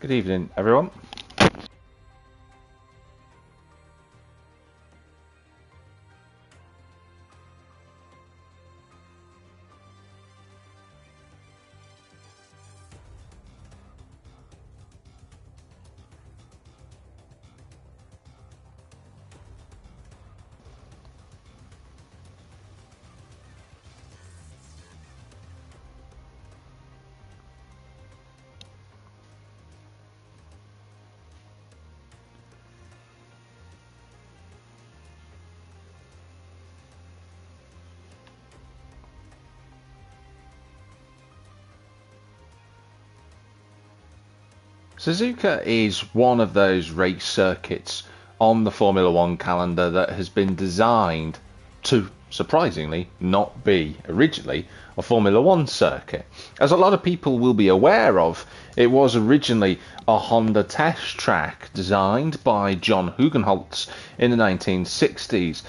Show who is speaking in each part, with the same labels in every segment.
Speaker 1: Good evening, everyone. Suzuka is one of those race circuits on the Formula One calendar that has been designed to, surprisingly, not be originally a Formula One circuit. As a lot of people will be aware of, it was originally a Honda test track designed by John Hugenholtz in the 1960s.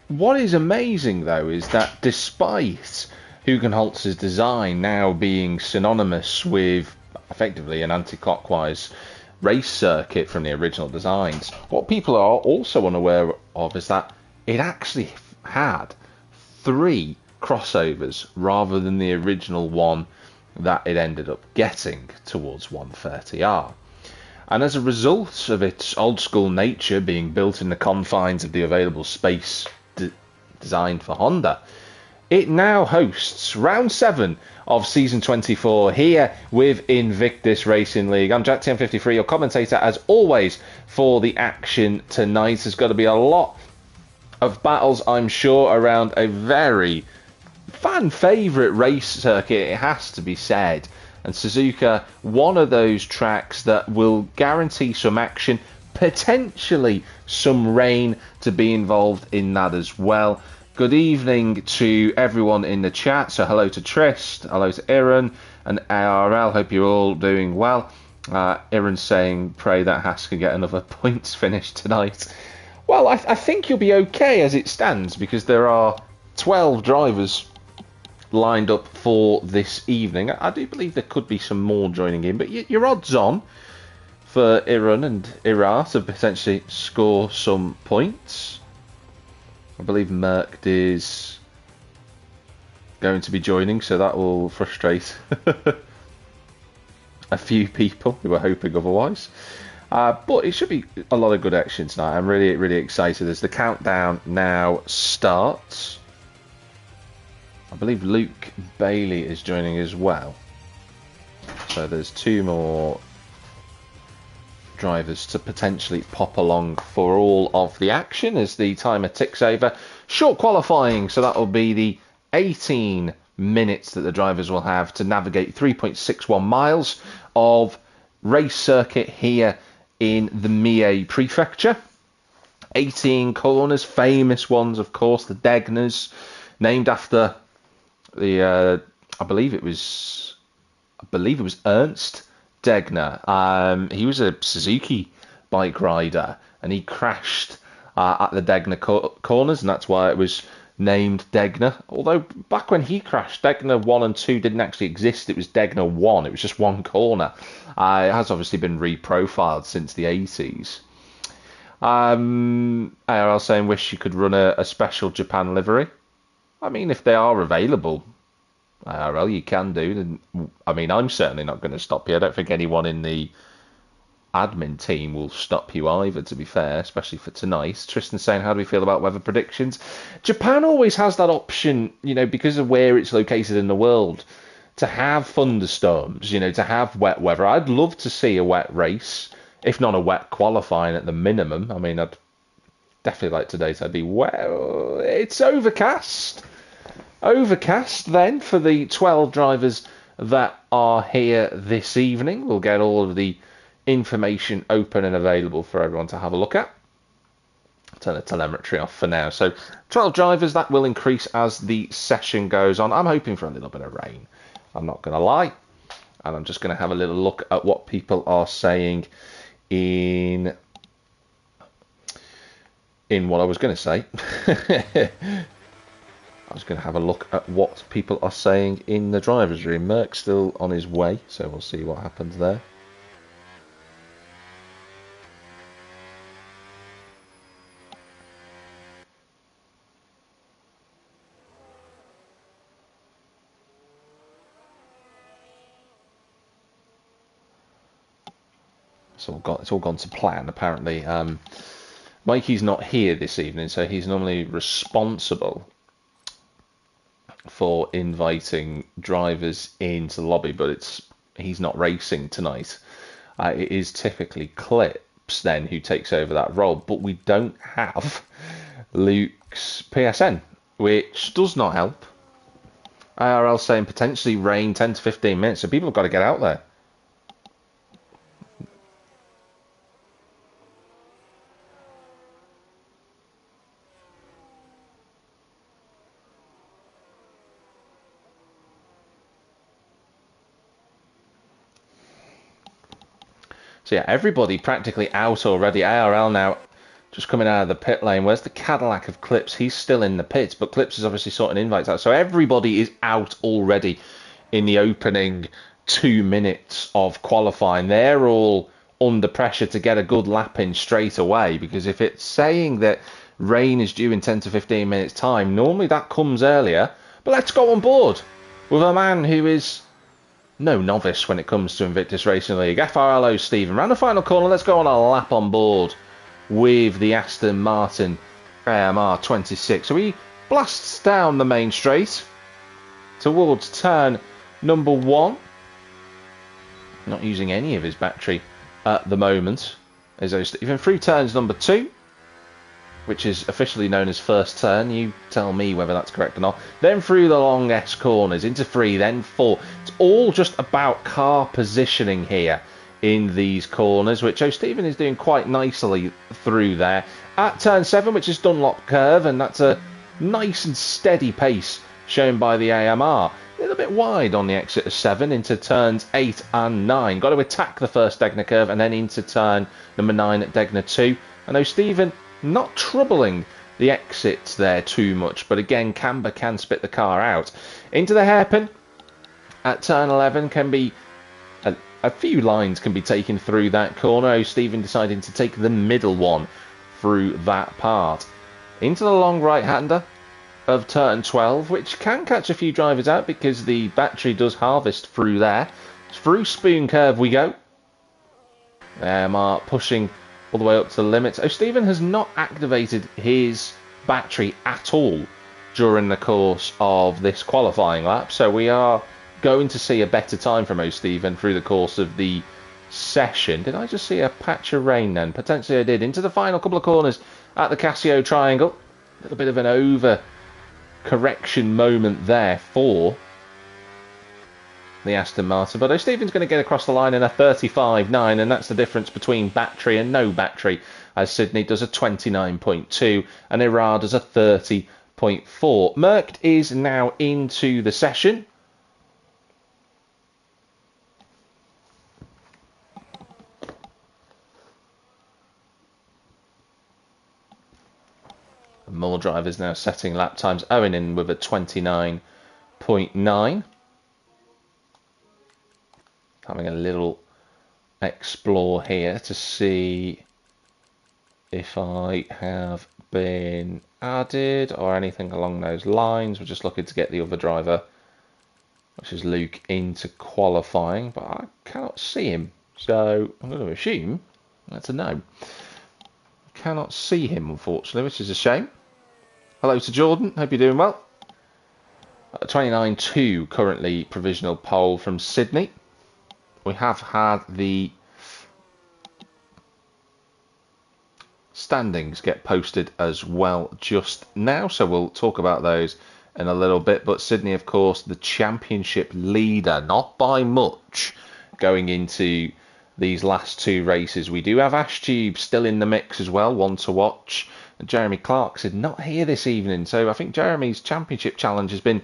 Speaker 1: What is amazing, though, is that despite Hugenholtz's design now being synonymous with effectively an anti-clockwise race circuit from the original designs, what people are also unaware of is that it actually had 3 crossovers rather than the original one that it ended up getting towards 130R. And as a result of its old school nature being built in the confines of the available space designed for Honda, it now hosts round 7 of season 24 here with Invictus Racing League. I'm Jack TM53, your commentator as always for the action tonight. There's got to be a lot of battles, I'm sure, around a very fan favourite race circuit, it has to be said. And Suzuka, one of those tracks that will guarantee some action, potentially some rain to be involved in that as well. Good evening to everyone in the chat. So hello to Trist, hello to Aaron and ARL. Hope you're all doing well. Aaron's saying, pray that Haas can get another points finish tonight. Well, I think you'll be okay as it stands because there are 12 drivers lined up for this evening. I do believe there could be some more joining in, but your odds on for Aaron and Ira to potentially score some points. I believe Merck is going to be joining, so that will frustrate a few people who were hoping otherwise. But it should be a lot of good action tonight. I'm really, really excited as the countdown now starts. I believe Luke Bailey is joining as well. So there's 2 more drivers to potentially pop along for all of the action as the timer ticks over. Short qualifying, so that will be the 18 minutes that the drivers will have to navigate 3.61 miles of race circuit here in the Mie Prefecture. 18 corners, famous ones of course, the Degners, named after the I believe it was Ernst Degner. He was a Suzuki bike rider and he crashed at the Degner corners, and that's why it was named Degner. Although back when he crashed, Degner 1 and 2 didn't actually exist. It was Degner 1. It was just one corner. It has obviously been reprofiled since the 80s. ARL saying, wish you could run a special Japan livery. I mean, if they are available, IRL, you can do. I mean, I'm certainly not going to stop you. I don't think anyone in the admin team will stop you either, to be fair, especially for tonight. Tristan saying, how do we feel about weather predictions? Japan always has that option, because of where it's located in the world, to have thunderstorms, to have wet weather. I'd love to see a wet race, if not a wet qualifying at the minimum. I mean, I'd definitely like today to be wet. It's overcast. Overcast then for the 12 drivers that are here this evening. We'll get all of the information open and available for everyone to have a look at. Turn the telemetry off for now. So 12 drivers, that will increase as the session goes on. I'm hoping for a little bit of rain, I'm not going to lie. And I'm just going to have a little look at what people are saying in what I was going to say. I was going to have a look at what people are saying in the driver's room. Merck's still on his way, so we'll see what happens there. it's all gone to plan apparently. Mikey's not here this evening, so he's normally responsible for inviting drivers into the lobby, but he's not racing tonight. It is typically Clips then who takes over that role, but we don't have Luke's PSN, which does not help. IRL saying potentially rain 10 to 15 minutes, so people have got to get out there. So yeah, everybody practically out already. ARL now just coming out of the pit lane. Where's the Cadillac of Clips? He's still in the pits, but Clips is obviously sorting invites out. So everybody is out already in the opening 2 minutes of qualifying. They're all under pressure to get a good lap in straight away, because if it's saying that rain is due in 10 to 15 minutes time, normally that comes earlier. But let's go on board with a man who is no novice when it comes to Invictus Racing League. FRLO Stephen. Round the final corner, let's go on a lap on board with the Aston Martin AMR 26. So he blasts down the main straight towards turn number 1. Not using any of his battery at the moment. As Stephen through turns number 2, which is officially known as first turn. You tell me whether that's correct or not. Then through the long S corners, into 3, then 4. It's all just about car positioning here in these corners, which O'Stephen is doing quite nicely through there. At turn 7, which is Dunlop curve, and that's a nice and steady pace shown by the AMR. A little bit wide on the exit of 7 into turns 8 and 9. Got to attack the first Degner curve and then into turn number 9 at Degner 2. And O'Stephen not troubling the exits there too much, but again, Camber can spit the car out. Into the hairpin at turn 11 can be a few lines can be taken through that corner. O'Stephen deciding to take the middle one through that part. Into the long right-hander of turn 12, which can catch a few drivers out because the battery does harvest through there. Through Spoon Curve we go. Pushing all the way up to the limits. O'Stephen has not activated his battery at all during the course of this qualifying lap, so we are going to see a better time from O'Stephen through the course of the session. Did I just see a patch of rain then? Potentially I did. Into the final couple of corners at the Casio Triangle. A little bit of an over correction moment there for the Aston Martin, but O'Stephen's going to get across the line in a 35.9, and that's the difference between battery and no battery, as Sydney does a 29.2 and Irard does a 30.4. Merckx is now into the session. More drivers now setting lap times. Owen in with a 29.9. Having a little explore here to see if I have been added or anything along those lines. We're just looking to get the other driver, which is Luke, into qualifying, but I cannot see him, so I'm going to assume that's a no. Cannot see him, unfortunately, which is a shame. Hello to Jordan, hope you're doing well. 29.2 currently provisional pole from Sydney. We have had the standings get posted as well just now, so we'll talk about those in a little bit. But Sydney, of course, the championship leader, not by much, going into these last 2 races. We do have Ashtube still in the mix as well, one to watch. And Jeremy Clarkson not here this evening, so I think Jeremy's championship challenge has been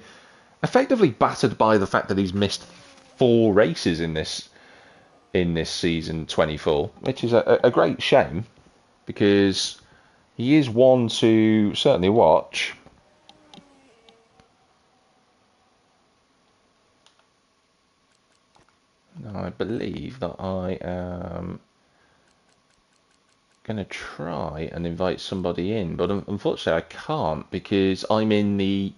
Speaker 1: effectively battered by the fact that he's missed 4 races in this season 24, which is a great shame, because he is one to certainly watch. Now, I believe that I am going to try and invite somebody in, but unfortunately I can't, because I'm in the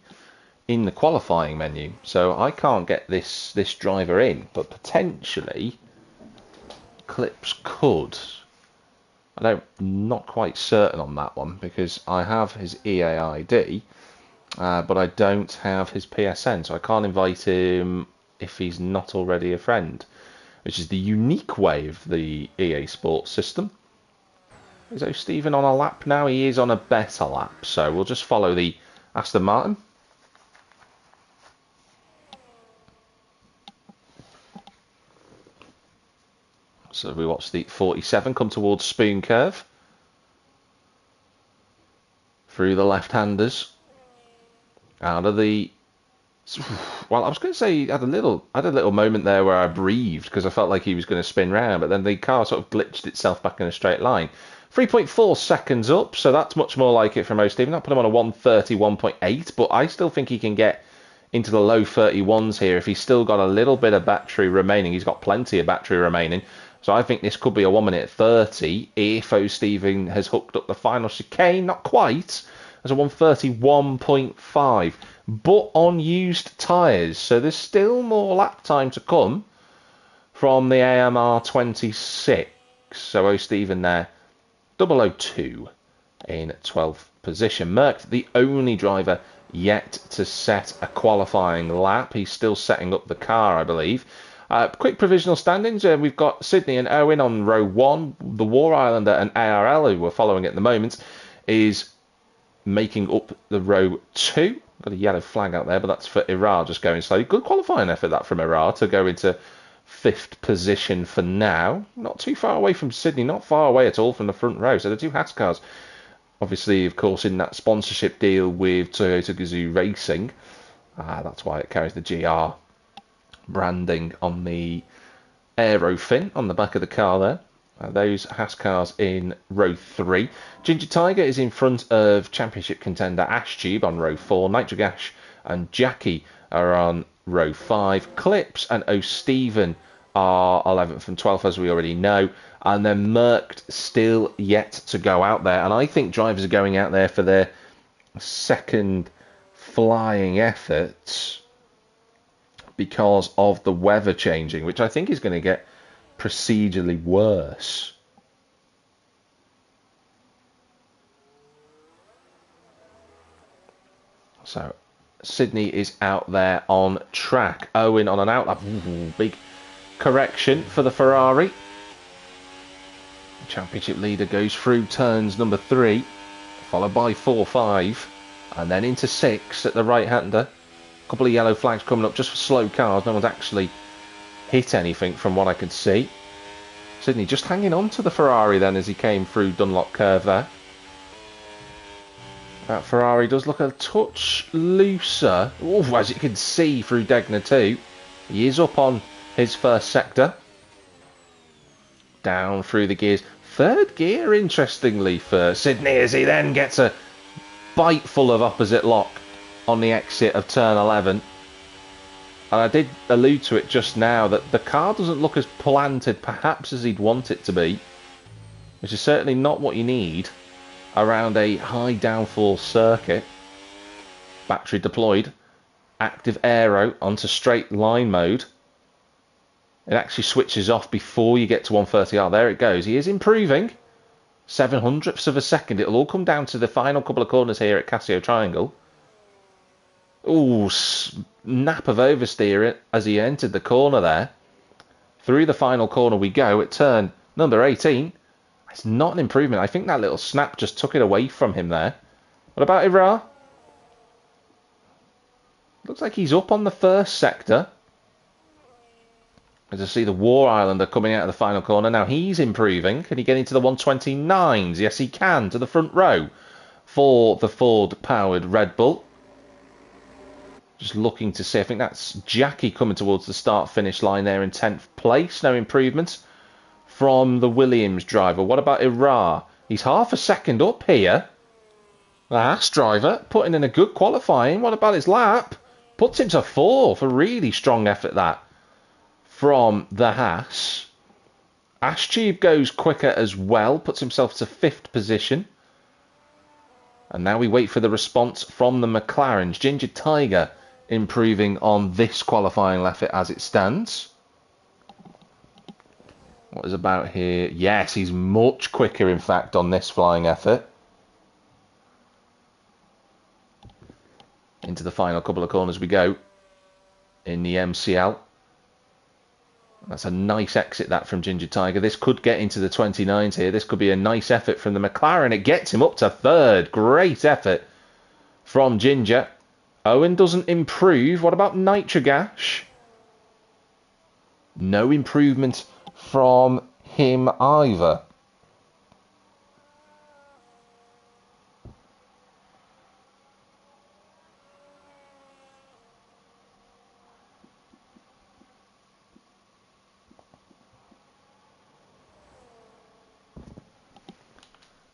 Speaker 1: qualifying menu, so I can't get this driver in. But potentially Clips could. I'm not quite certain on that one because I have his EA ID, but I don't have his PSN, so I can't invite him if he's not already a friend, which is the unique way of the EA Sports system. Is O'Stephen on a lap now? He is on a better lap, so we'll just follow the Aston Martin. So we watch the 47 come towards Spoon Curve. Through the left-handers. Out of the... Well, I was going to say, I had a little moment there where I breathed because I felt like he was going to spin round, but then the car sort of glitched itself back in a straight line. 3.4 seconds up, so that's much more like it from O'Stephen. I put him on a 1:31.8, but I still think he can get into the low 31s here if he's still got a little bit of battery remaining. He's got plenty of battery remaining. So I think this could be a 1:30 if O'Stephen has hooked up the final chicane. Not quite. As a 1:31.5. But on used tyres. So there's still more lap time to come from the AMR 26. So O'Stephen there. 002 in 12th position. Merck, the only driver yet to set a qualifying lap. He's still setting up the car, I believe. Quick provisional standings. We've got Sydney and Owen on row 1. The War Islander and ARL, who we're following at the moment, is making up the row 2. Got a yellow flag out there, but that's for Irar just going slowly. Good qualifying effort that from Irar to go into 5th position for now. Not too far away from Sydney, not far away at all from the front row. So the two Haas cars, obviously, of course, in that sponsorship deal with Toyota Gazoo Racing. That's why it carries the GR branding on the aero fin on the back of the car there. Those Haas cars in row 3. Ginger Tiger is in front of championship contender Ash Tube on row 4. Nitro Gash and Jackie are on row 5. Clips and O'Stephen are 11th and 12th, as we already know. And then Merck still yet to go out there. And I think drivers are going out there for their second flying efforts because of the weather changing, which I think is going to get procedurally worse. So Sydney is out there on track. Owen on an outlap. Big correction for the Ferrari. Championship leader goes through turns number 3, followed by 4, 5, and then into 6 at the right-hander. A couple of yellow flags coming up just for slow cars. No one's actually hit anything from what I could see. Sydney just hanging on to the Ferrari then as he came through Dunlop Curve there. That Ferrari does look a touch looser. Ooh, as you can see through Degner 2. He is up on his first sector. Down through the gears. Third gear, interestingly, for Sydney as he then gets a bite full of opposite lock on the exit of turn 11. And I did allude to it just now that the car doesn't look as planted perhaps as he'd want it to be, which is certainly not what you need around a high downforce circuit. Battery deployed, active aero onto straight line mode. It actually switches off before you get to 130R. There it goes. He is improving. 700ths of a second. It'll all come down to the final couple of corners here at Casio Triangle. Ooh, snap of oversteer as he entered the corner there. Through the final corner we go at turn number 18. It's not an improvement. I think that little snap just took it away from him there. What about Irar? Looks like he's up on the first sector. As I see the War Islander coming out of the final corner. Now he's improving. Can he get into the 129s? Yes, he can. To the front row for the Ford-powered Red Bull. Just looking to see. I think that's Jackie coming towards the start-finish line there in 10th place. No improvement from the Williams driver. What about Irar? He's half a second up here. The Haas driver putting in a good qualifying. What about his lap? Puts him to 4th. A really strong effort that from the Haas. Ashtube goes quicker as well. Puts himself to 5th position. And now we wait for the response from the McLarens. Ginger Tiger improving on this qualifying effort as it stands. What is about here? Yes, he's much quicker, in fact, on this flying effort. Into the final couple of corners we go in the MCL. That's a nice exit, that, from Ginger Tiger. This could get into the 29s here. This could be a nice effort from the McLaren. It gets him up to third. Great effort from Ginger. Owen doesn't improve. What about Nitrogash? No improvement from him either.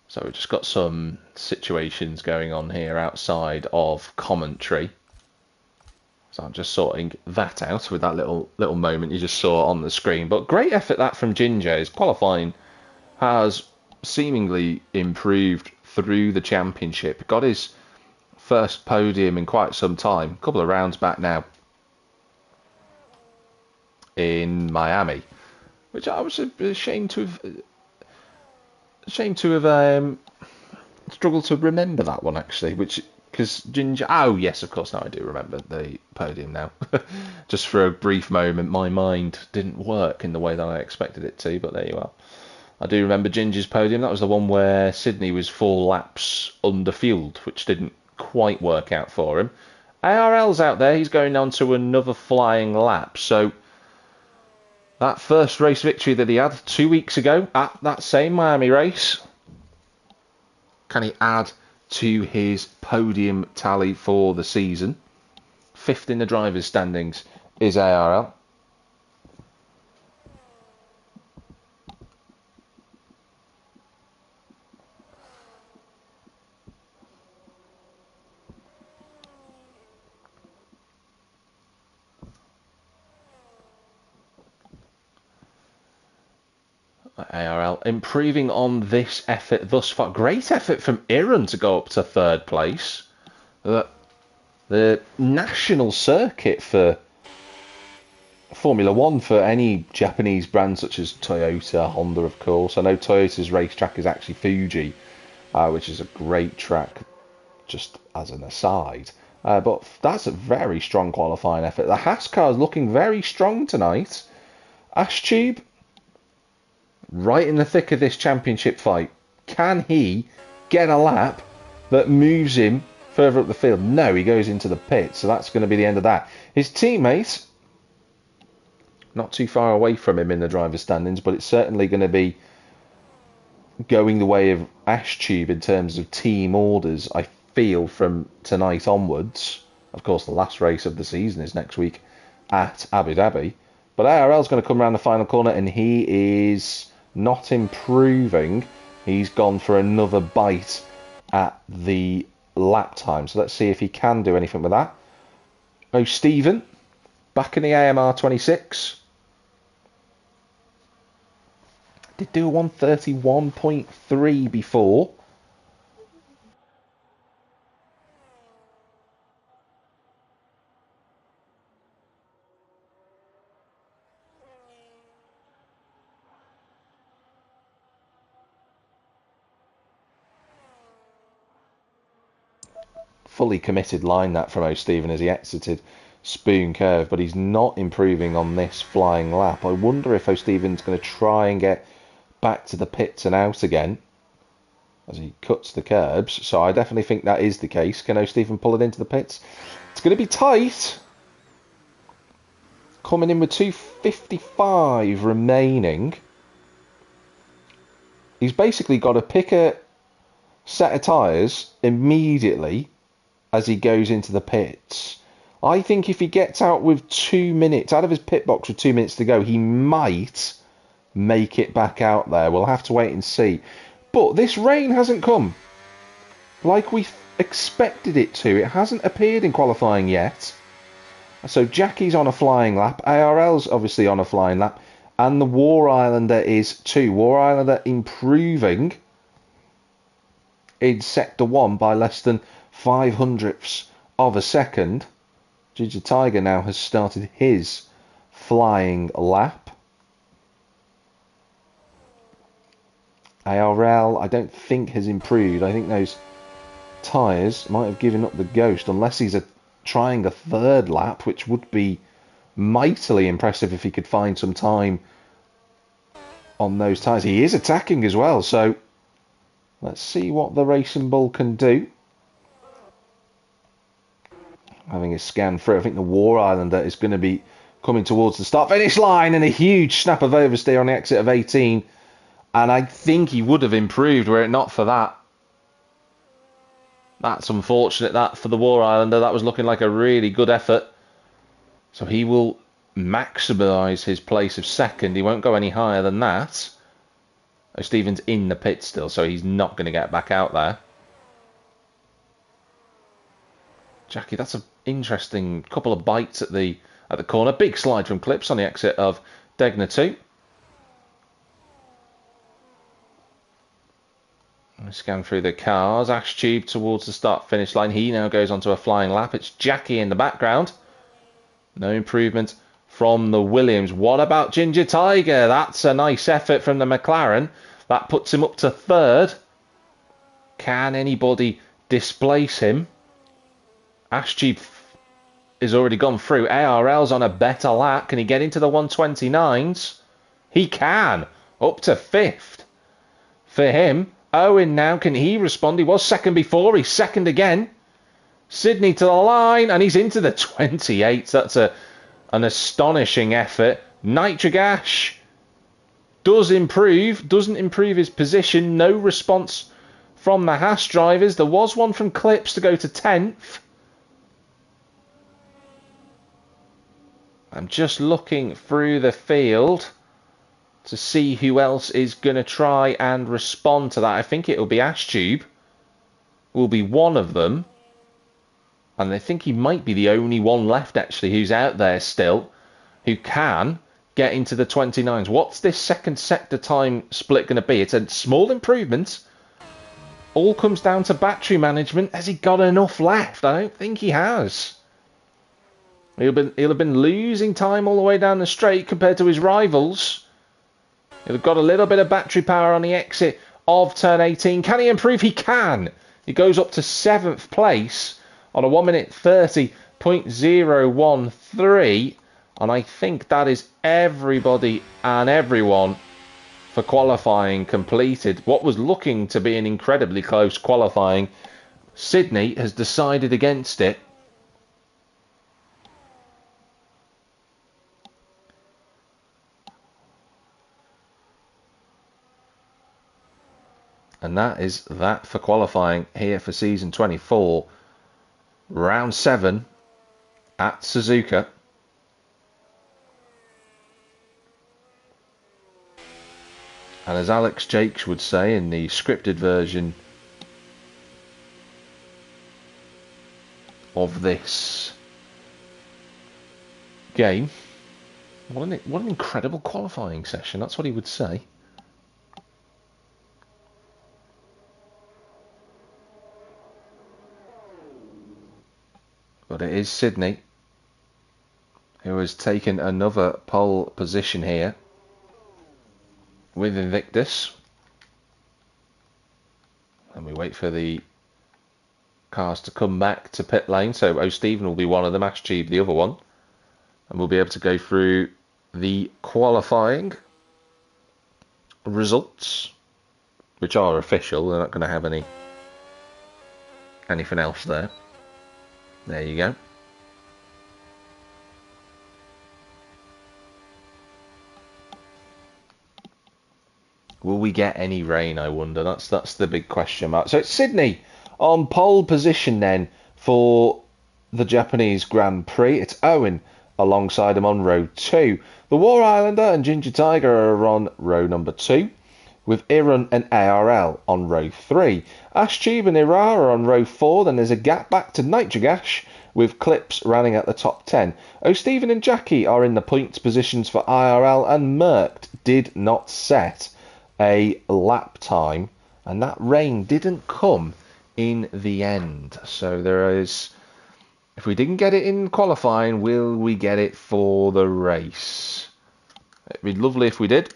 Speaker 1: So we've just got some situations going on here outside of commentary. So I'm just sorting that out with that little moment you just saw on the screen. But great effort that from Ginger. His qualifying has seemingly improved through the championship. Got his first podium in quite some time. A couple of rounds back now in Miami, which I was ashamed to have struggled to remember that one, actually, because Ginger... Oh, yes, of course, now I do remember the podium now. Just for a brief moment, my mind didn't work in the way that I expected it to, but there you are. I do remember Ginger's podium. That was the one where Sydney was 4 laps underfield, which didn't quite work out for him. ARL's out there. He's going on to another flying lap, so... That first race victory that he had 2 weeks ago at that same Miami race, can he add to his podium tally for the season? 5th in the drivers' standings is ARL. ARL improving on this effort thus far. Great effort from Iran to go up to 3rd place. The national circuit for Formula One for any Japanese brand such as Toyota, Honda, of course. I know Toyota's racetrack is actually Fuji, which is a great track, just as an aside. But that's a very strong qualifying effort. The Haas car is looking very strong tonight. Ashtube, right in the thick of this championship fight. Can he get a lap that moves him further up the field? No, he goes into the pit, so that's going to be the end of that. His teammate, not too far away from him in the driver's standings, but it's certainly going to be going the way of Ashtube in terms of team orders, I feel, from tonight onwards. Of course, the last race of the season is next week at Abu Dhabi. But ARL's going to come around the final corner, and he is not improving. He's gone for another bite at the lap time. So let's see if he can do anything with that. Oh, Stephen, back in the AMR 26. Did do a 131.3 before. Fully committed line that from O'Stephen as he exited Spoon Curve, but he's not improving on this flying lap. I wonder if O'Stephen's going to try and get back to the pits and out again as he cuts the curbs. So I definitely think that is the case. Can O'Stephen pull it into the pits? It's going to be tight. Coming in with 2:55 remaining. He's basically got to pick a set of tyres immediately as he goes into the pits. I think if he gets out with 2 minutes, out of his pit box with 2 minutes to go, he might make it back out there. We'll have to wait and see. But this rain hasn't come like we expected it to. It hasn't appeared in qualifying yet. So Jackie's on a flying lap. ARL's obviously on a flying lap. And the War Islander is too. War Islander improving in Sector 1 by less than 0.05 of a second. Ginger Tiger now has started his flying lap. ARL, I don't think has improved. I think those tyres might have given up the ghost, unless he's trying a third lap, which would be mightily impressive if he could find some time on those tyres. He is attacking as well, so let's see what the Racing Bull can do. Having a scan through, I think the War Islander is going to be coming towards the start-finish line, and a huge snap of oversteer on the exit of 18. And I think he would have improved were it not for that. That's unfortunate, that, for the War Islander. That was looking like a really good effort. So he will maximise his place of second. He won't go any higher than that. Oh, Stephen's in the pit still, so he's not going to get back out there. Jackie, that's an interesting couple of bites at the corner. Big slide from Clips on the exit of Degner 2. Scan through the cars. Ash Tube towards the start-finish line. He now goes onto a flying lap. It's Jackie in the background. No improvement from the Williams. What about Ginger Tiger? That's a nice effort from the McLaren. That puts him up to third. Can anybody displace him? Ash Tube is already gone through. ARL's on a better lap. Can he get into the 129s? He can. Up to fifth for him. Owen now, can he respond? He was second before. He's second again. Sydney to the line, and he's into the 28s. That's an astonishing effort. Nitric Ash doesn't improve his position. No response from the Haas drivers. There was one from Clips to go to 10th. I'm just looking through the field to see who else is going to try and respond to that. I think it'll be Ash Tube. Will be one of them. And I think he might be the only one left, actually, who's out there still, who can get into the 29s. What's this second sector time split going to be? It's a small improvement. All comes down to battery management. Has he got enough left? I don't think he has. He'll have been losing time all the way down the straight compared to his rivals. He'll have got a little bit of battery power on the exit of turn 18. Can he improve? He can. He goes up to 7th place on a 1 minute 30.013. And I think that is everybody and everyone for qualifying completed. What was looking to be an incredibly close qualifying, Sydney has decided against it. And that is that for qualifying here for season 24. Round 7 at Suzuka. And as Alex Jakes would say in the scripted version of this game, what an incredible qualifying session. That's what he would say. But it is Sydney who has taken another pole position here with Invictus. And we wait for the cars to come back to pit lane. So O'Stephen will be one of them, Ash Tube the other one. And we'll be able to go through the qualifying results, which are official. They're not going to have anything else there. There you go. Will we get any rain, I wonder? That's the big question mark. So it's Sydney on pole position then for the Japanese Grand Prix. It's Owen alongside him on row 2. The War Islander and Ginger Tiger are on row number 2, with Irun and ARL on row 3. Ash Tube and Ira are on row 4. Then there's a gap back to Nitric Ash, with Clips running at the top 10. O'Stephen and Jackie are in the points positions for IRL, and Merckx did not set a lap time, and that rain didn't come in the end. So there is, if we didn't get it in qualifying, will we get it for the race? It'd be lovely if we did.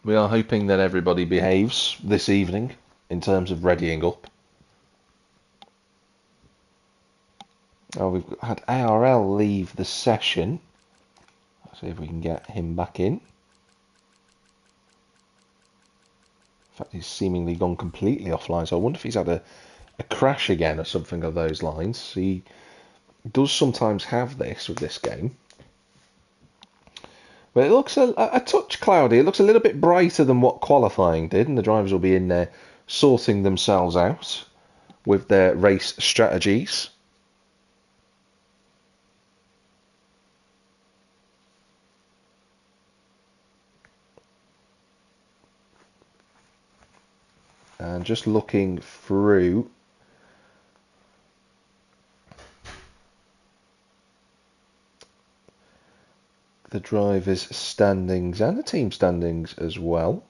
Speaker 1: We are hoping that everybody behaves this evening in terms of readying up. Oh, we've had ARL leave the session. Let's see if we can get him back in. In fact, he's seemingly gone completely offline, so I wonder if he's had a crash again or something of those lines. He does sometimes have this with this game. But it looks a touch cloudy. It looks a little bit brighter than what qualifying did, and the drivers will be in there sorting themselves out with their race strategies. And just looking through the drivers' standings and the team standings as well.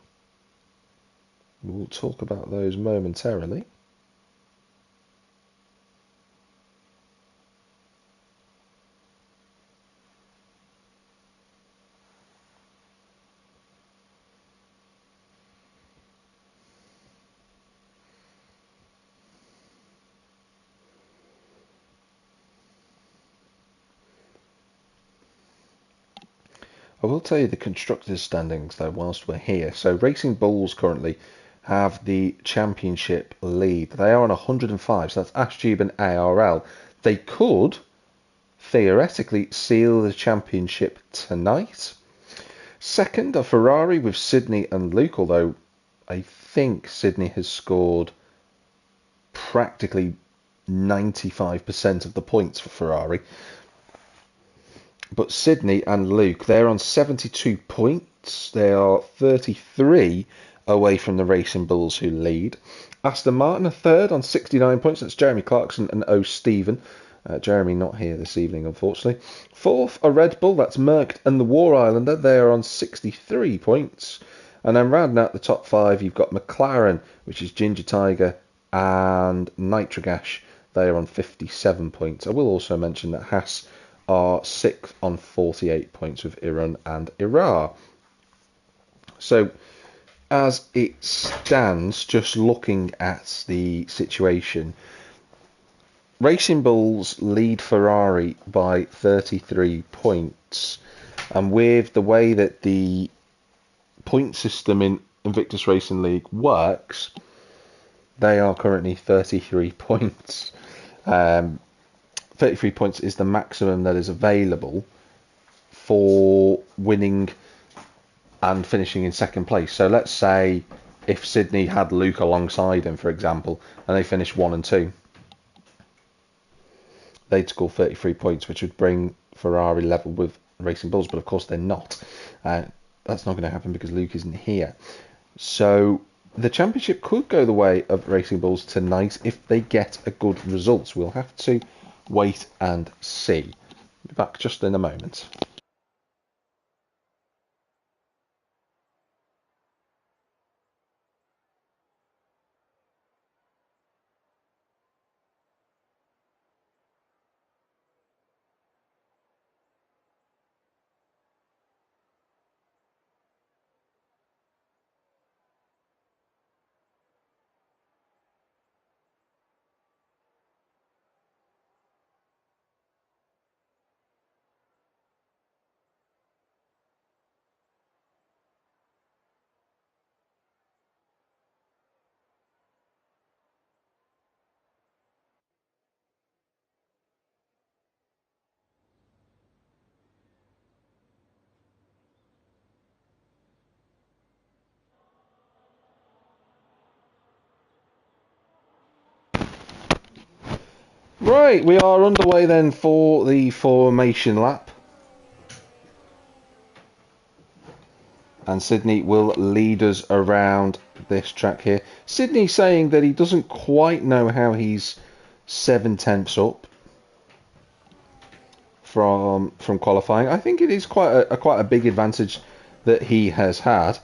Speaker 1: We'll talk about those momentarily. I will tell you the constructors' standings though whilst we're here. So Racing Bulls currently have the championship lead. They are on 105, so that's Ashtube and ARL. They could theoretically seal the championship tonight. Second are Ferrari with Sydney and Luke, although I think Sydney has scored practically 95% of the points for Ferrari. But Sydney and Luke, they're on 72 points. They are 33 away from the Racing Bulls, who lead. Aston Martin are third on 69 points. That's Jeremy Clarkson and O. Stephen. Jeremy not here this evening, unfortunately. Fourth are Red Bull. That's Merckx and the War Islander. They are on 63 points. And then rounding out the top five, you've got McLaren, which is Ginger Tiger, and Nitrogash. They are on 57 points. I will also mention that Haas are sixth on 48 points with Iran and Irar. So, as it stands, just looking at the situation, Racing Bulls lead Ferrari by 33 points. And with the way that the point system in Invictus Racing League works, they are currently 33 points. 33 points is the maximum that is available for winning and finishing in second place. So let's say if Sydney had Luke alongside him, for example, and they finished 1 and 2, they'd score 33 points, which would bring Ferrari level with Racing Bulls, but of course they're not. That's not going to happen because Luke isn't here. So the championship could go the way of Racing Bulls tonight if they get a good result. We'll have to wait and see. Be back just in a moment. Right, we are underway then for the formation lap. And Sydney will lead us around this track here. Sydney saying that he doesn't quite know how he's 7/10 up from qualifying. I think it is quite a big advantage that he has had.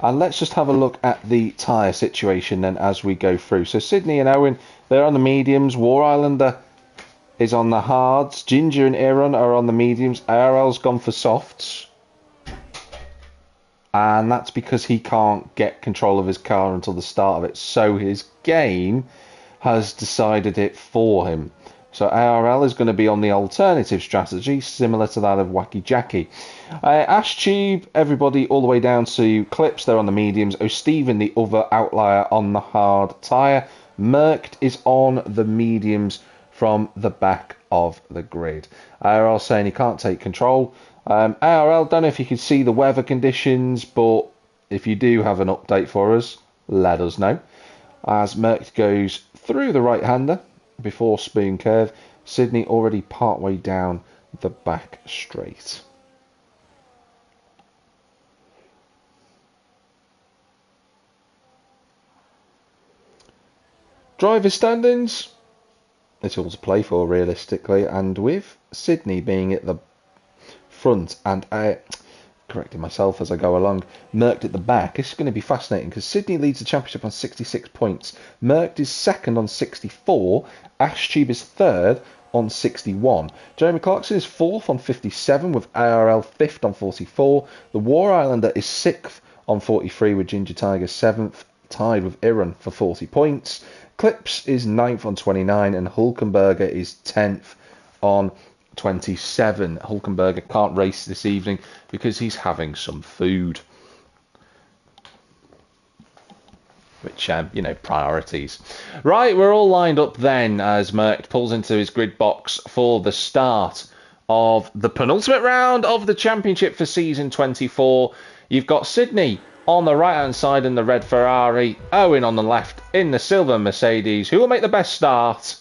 Speaker 1: And let's just have a look at the tyre situation then as we go through. So Sydney and Owen, they're on the mediums. War Islander is on the hards. Ginger and Aaron are on the mediums. ARL's gone for softs. and that's because he can't get control of his car until the start of it. So his game has decided it for him. So ARL is going to be on the alternative strategy, similar to that of Wacky Jackie. Ash Tube, everybody all the way down to Clips, they're on the mediums. O'Steven, the other outlier, on the hard tyre. Mercked is on the mediums from the back of the grid. ARL saying he can't take control. ARL, don't know if you can see the weather conditions, but if you do have an update for us, let us know. As Mercked goes through the right-hander before Spoon Curve, Sydney already partway down the back straight. Driver standings, it's all to play for realistically, and with Sydney being at the front and correcting myself as I go along, Mercked at the back, it's going to be fascinating because Sydney leads the championship on 66 points. Mercked is second on 64. Ash Tube is third on 61. Jeremy Clarkson is fourth on 57 with ARL fifth on 44. The War Islander is sixth on 43 with Ginger Tiger seventh, tied with Iran for 40 points. Clips is ninth on 29 and Hulkenberger is 10th on 27. Hulkenberger can't race this evening because he's having some food. Which, priorities. Right, we're all lined up then as Merckx pulls into his grid box for the start of the penultimate round of the championship for season 24. You've got Sydney on the right-hand side in the red Ferrari, Owen on the left in the silver Mercedes. Who will make the best start?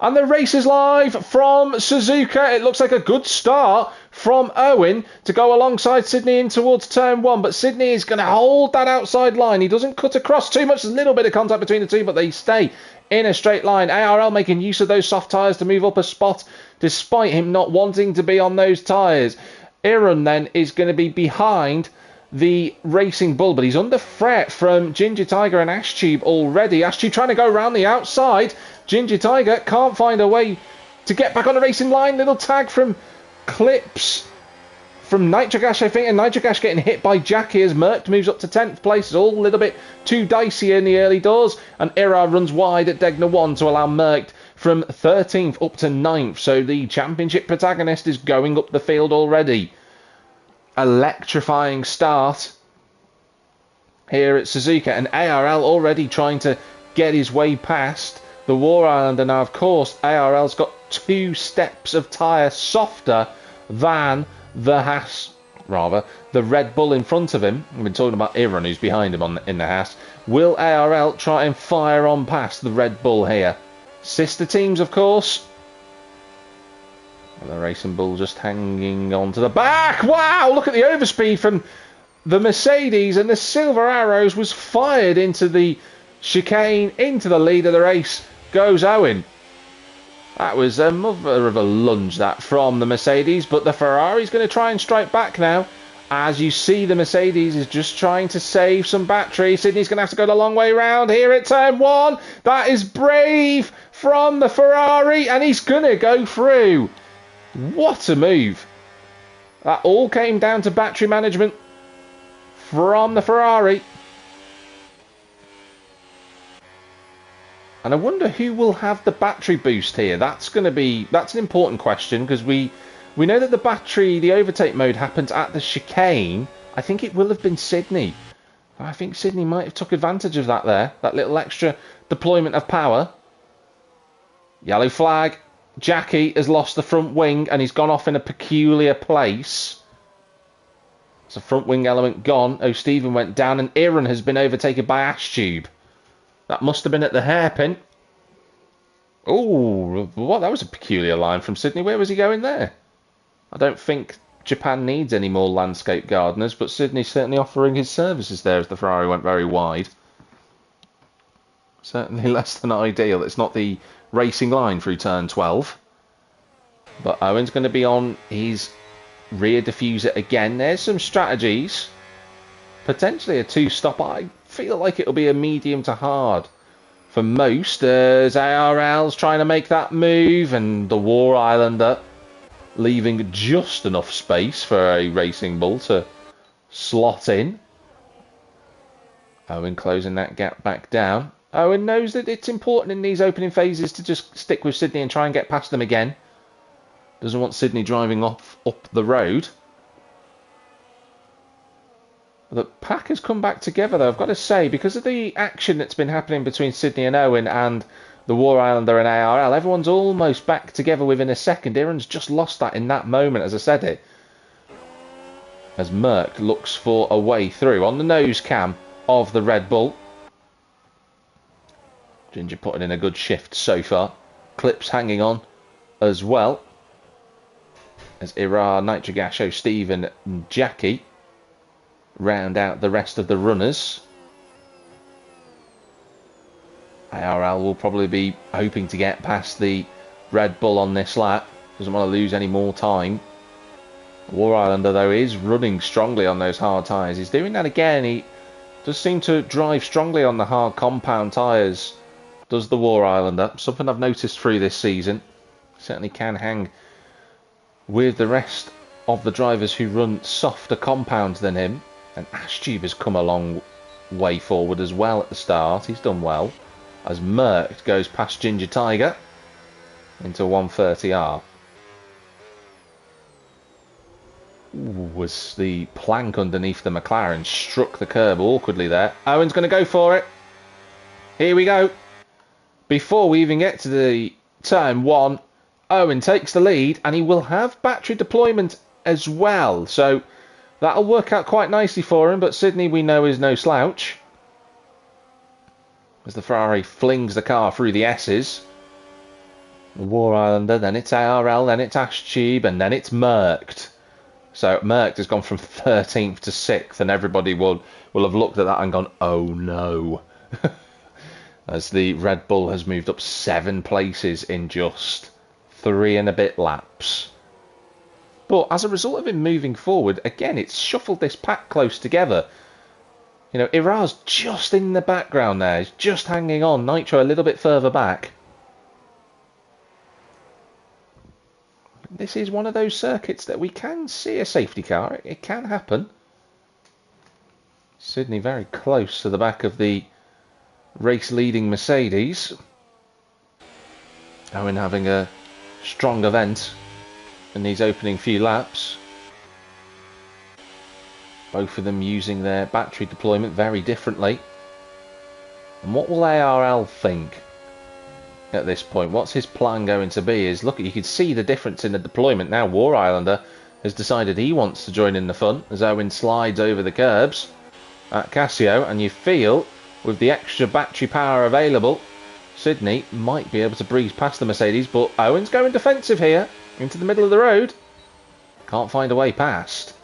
Speaker 1: And the race is live from Suzuka. It looks like a good start from Owen to go alongside Sydney in towards turn one. But Sydney is going to hold that outside line. He doesn't cut across too much. There's a little bit of contact between the two, but they stay in a straight line. ARL making use of those soft tyres to move up a spot, despite him not wanting to be on those tyres. Iran then is going to be behind the Racing Bull, but he's under threat from Ginger Tiger and Ash Tube already. Ash Tube trying to go around the outside. Ginger Tiger can't find a way to get back on the racing line. Little tag from Clips from Nitric Ash, I think, and Nitric Ash getting hit by Jackie as Merckx moves up to 10th place. It's all a little bit too dicey in the early doors, and Ira runs wide at Degner 1 to allow Merckx from 13th up to 9th. So the championship protagonist is going up the field already. Electrifying start here at Suzuka, and ARL already trying to get his way past the War Islander. Now, of course, ARL's got 2 steps of tyre softer than the Haas, the Red Bull in front of him. We've been talking about Iran, who's behind him in the Haas. Will ARL try and fire on past the Red Bull here? Sister teams, of course. The Racing Bull just hanging on to the back. Wow, look at the overspeed from the Mercedes, and the Silver Arrows was fired into the chicane. Into the lead of the race goes Owen. That was a mother of a lunge, that, from the Mercedes, but the Ferrari's going to try and strike back now. As you see, the Mercedes is just trying to save some battery. Sydney's going to have to go the long way round here at turn 1. That is brave from the Ferrari, and he's going to go through. What a move. That all came down to battery management from the Ferrari. And I wonder who will have the battery boost here. That's an important question, because we know that the overtake mode happened at the chicane. I think it will have been Sydney. I think Sydney might have took advantage of that there. That little extra deployment of power. Yellow flag. Jackie has lost the front wing and he's gone off in a peculiar place. So front wing element gone. O'Steven went down and Iran has been overtaken by Ash Tube. That must have been at the hairpin. Oh, what? That was a peculiar line from Sydney. Where was he going there? I don't think Japan needs any more landscape gardeners, but Sydney's certainly offering his services there as the Ferrari went very wide. Certainly less than ideal. It's not the racing line through turn 12. But Owen's going to be on his rear diffuser again. There's some strategies. Potentially a 2-stop. I feel like it'll be a medium to hard for most, as ARL's trying to make that move, and the War Islander leaving just enough space for a Racing Bull to slot in. Owen closing that gap back down. Owen knows that it's important in these opening phases to just stick with Sydney and try and get past them again. Doesn't want Sydney driving off up the road. The pack has come back together, though, I've got to say, because of the action that's been happening between Sydney and Owen and the War Islander and ARL. Everyone's almost back together within a second. Aaron's just lost that in that moment, as I said it. As Merck looks for a way through on the nose cam of the Red Bull. Ginger putting in a good shift so far. Clips hanging on as well. As Irar, Nitrogasho, Stephen and Jackie round out the rest of the runners. ARL will probably be hoping to get past the Red Bull on this lap. Doesn't want to lose any more time. War Islander, though, is running strongly on those hard tyres. He's doing that again. He does seem to drive strongly on the hard compound tyres. Does the War Islander. Something I've noticed through this season. Certainly can hang with the rest of the drivers who run softer compounds than him. And Ashtube has come a long way forward as well at the start. He's done well. As Merck goes past Ginger Tiger into 130R. Was the plank underneath the McLaren, struck the curb awkwardly there. Owen's going to go for it. Here we go. Before we even get to the turn one, Owen takes the lead and he will have battery deployment as well. So that'll work out quite nicely for him, but Sydney we know is no slouch. As the Ferrari flings the car through the S's. The War Islander, then it's ARL, then it's Ashtube, and then it's Mercked. So Mercked has gone from 13th to 6th, and everybody will have looked at that and gone, oh no. As the Red Bull has moved up 7 places in just 3 and a bit laps. But as a result of him moving forward, again, it's shuffled this pack close together. You know, Irar's just in the background there. He's just hanging on. Nitro a little bit further back. This is one of those circuits that we can see a safety car. It can happen. Sydney very close to the back of the race-leading Mercedes. Owen having a strong event in these opening few laps. Both of them using their battery deployment very differently. And what will ARL think at this point? What's his plan going to be? Is look, you can see the difference in the deployment now. War Islander has decided he wants to join in the fun as Owen slides over the curbs at Casio, and you feel with the extra battery power available, Sydney might be able to breeze past the Mercedes, but Owen's going defensive here into the middle of the road. Can't find a way past.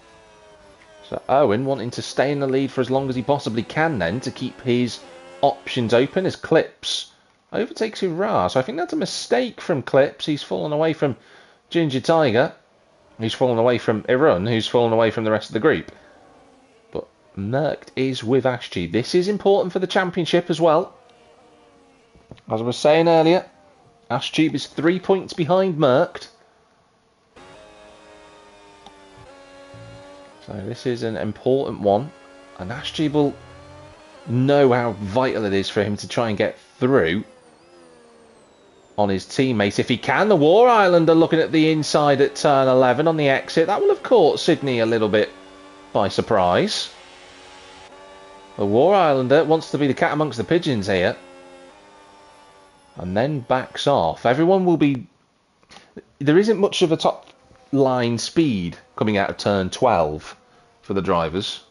Speaker 1: So Owen wanting to stay in the lead for as long as he possibly can then to keep his options open as Clips overtakes Ura. So I think that's a mistake from Clips. He's fallen away from Ginger Tiger. He's fallen away from Irun, who's fallen away from the rest of the group. But Mercked is with Ashtube. This is important for the championship as well. As I was saying earlier, Ashtube is 3 points behind Mercked. So this is an important one, and Ashtube will know how vital it is for him to try and get through on his teammate if he can. The War Islander looking at the inside at turn 11 on the exit. That will have caught Sydney a little bit by surprise. The War Islander wants to be the cat amongst the pigeons here. And then backs off. Everyone will be... There isn't much of a top line speed coming out of turn 12 for the drivers.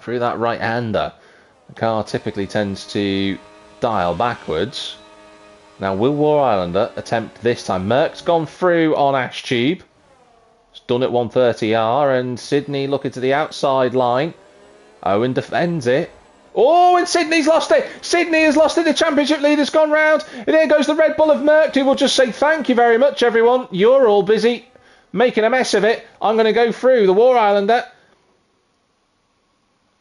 Speaker 1: Through that right-hander, the car typically tends to dial backwards. Now, will War Islander attempt this time? Merck's gone through on Ashtube. It's done at 130R, and Sydney looking to the outside line. Owen defends it. Oh, and Sydney's lost it. Sydney has lost it. The championship leader's gone round. And there goes the Red Bull of Merck, who will just say thank you very much, everyone. You're all busy making a mess of it. I'm going to go through. The War Islander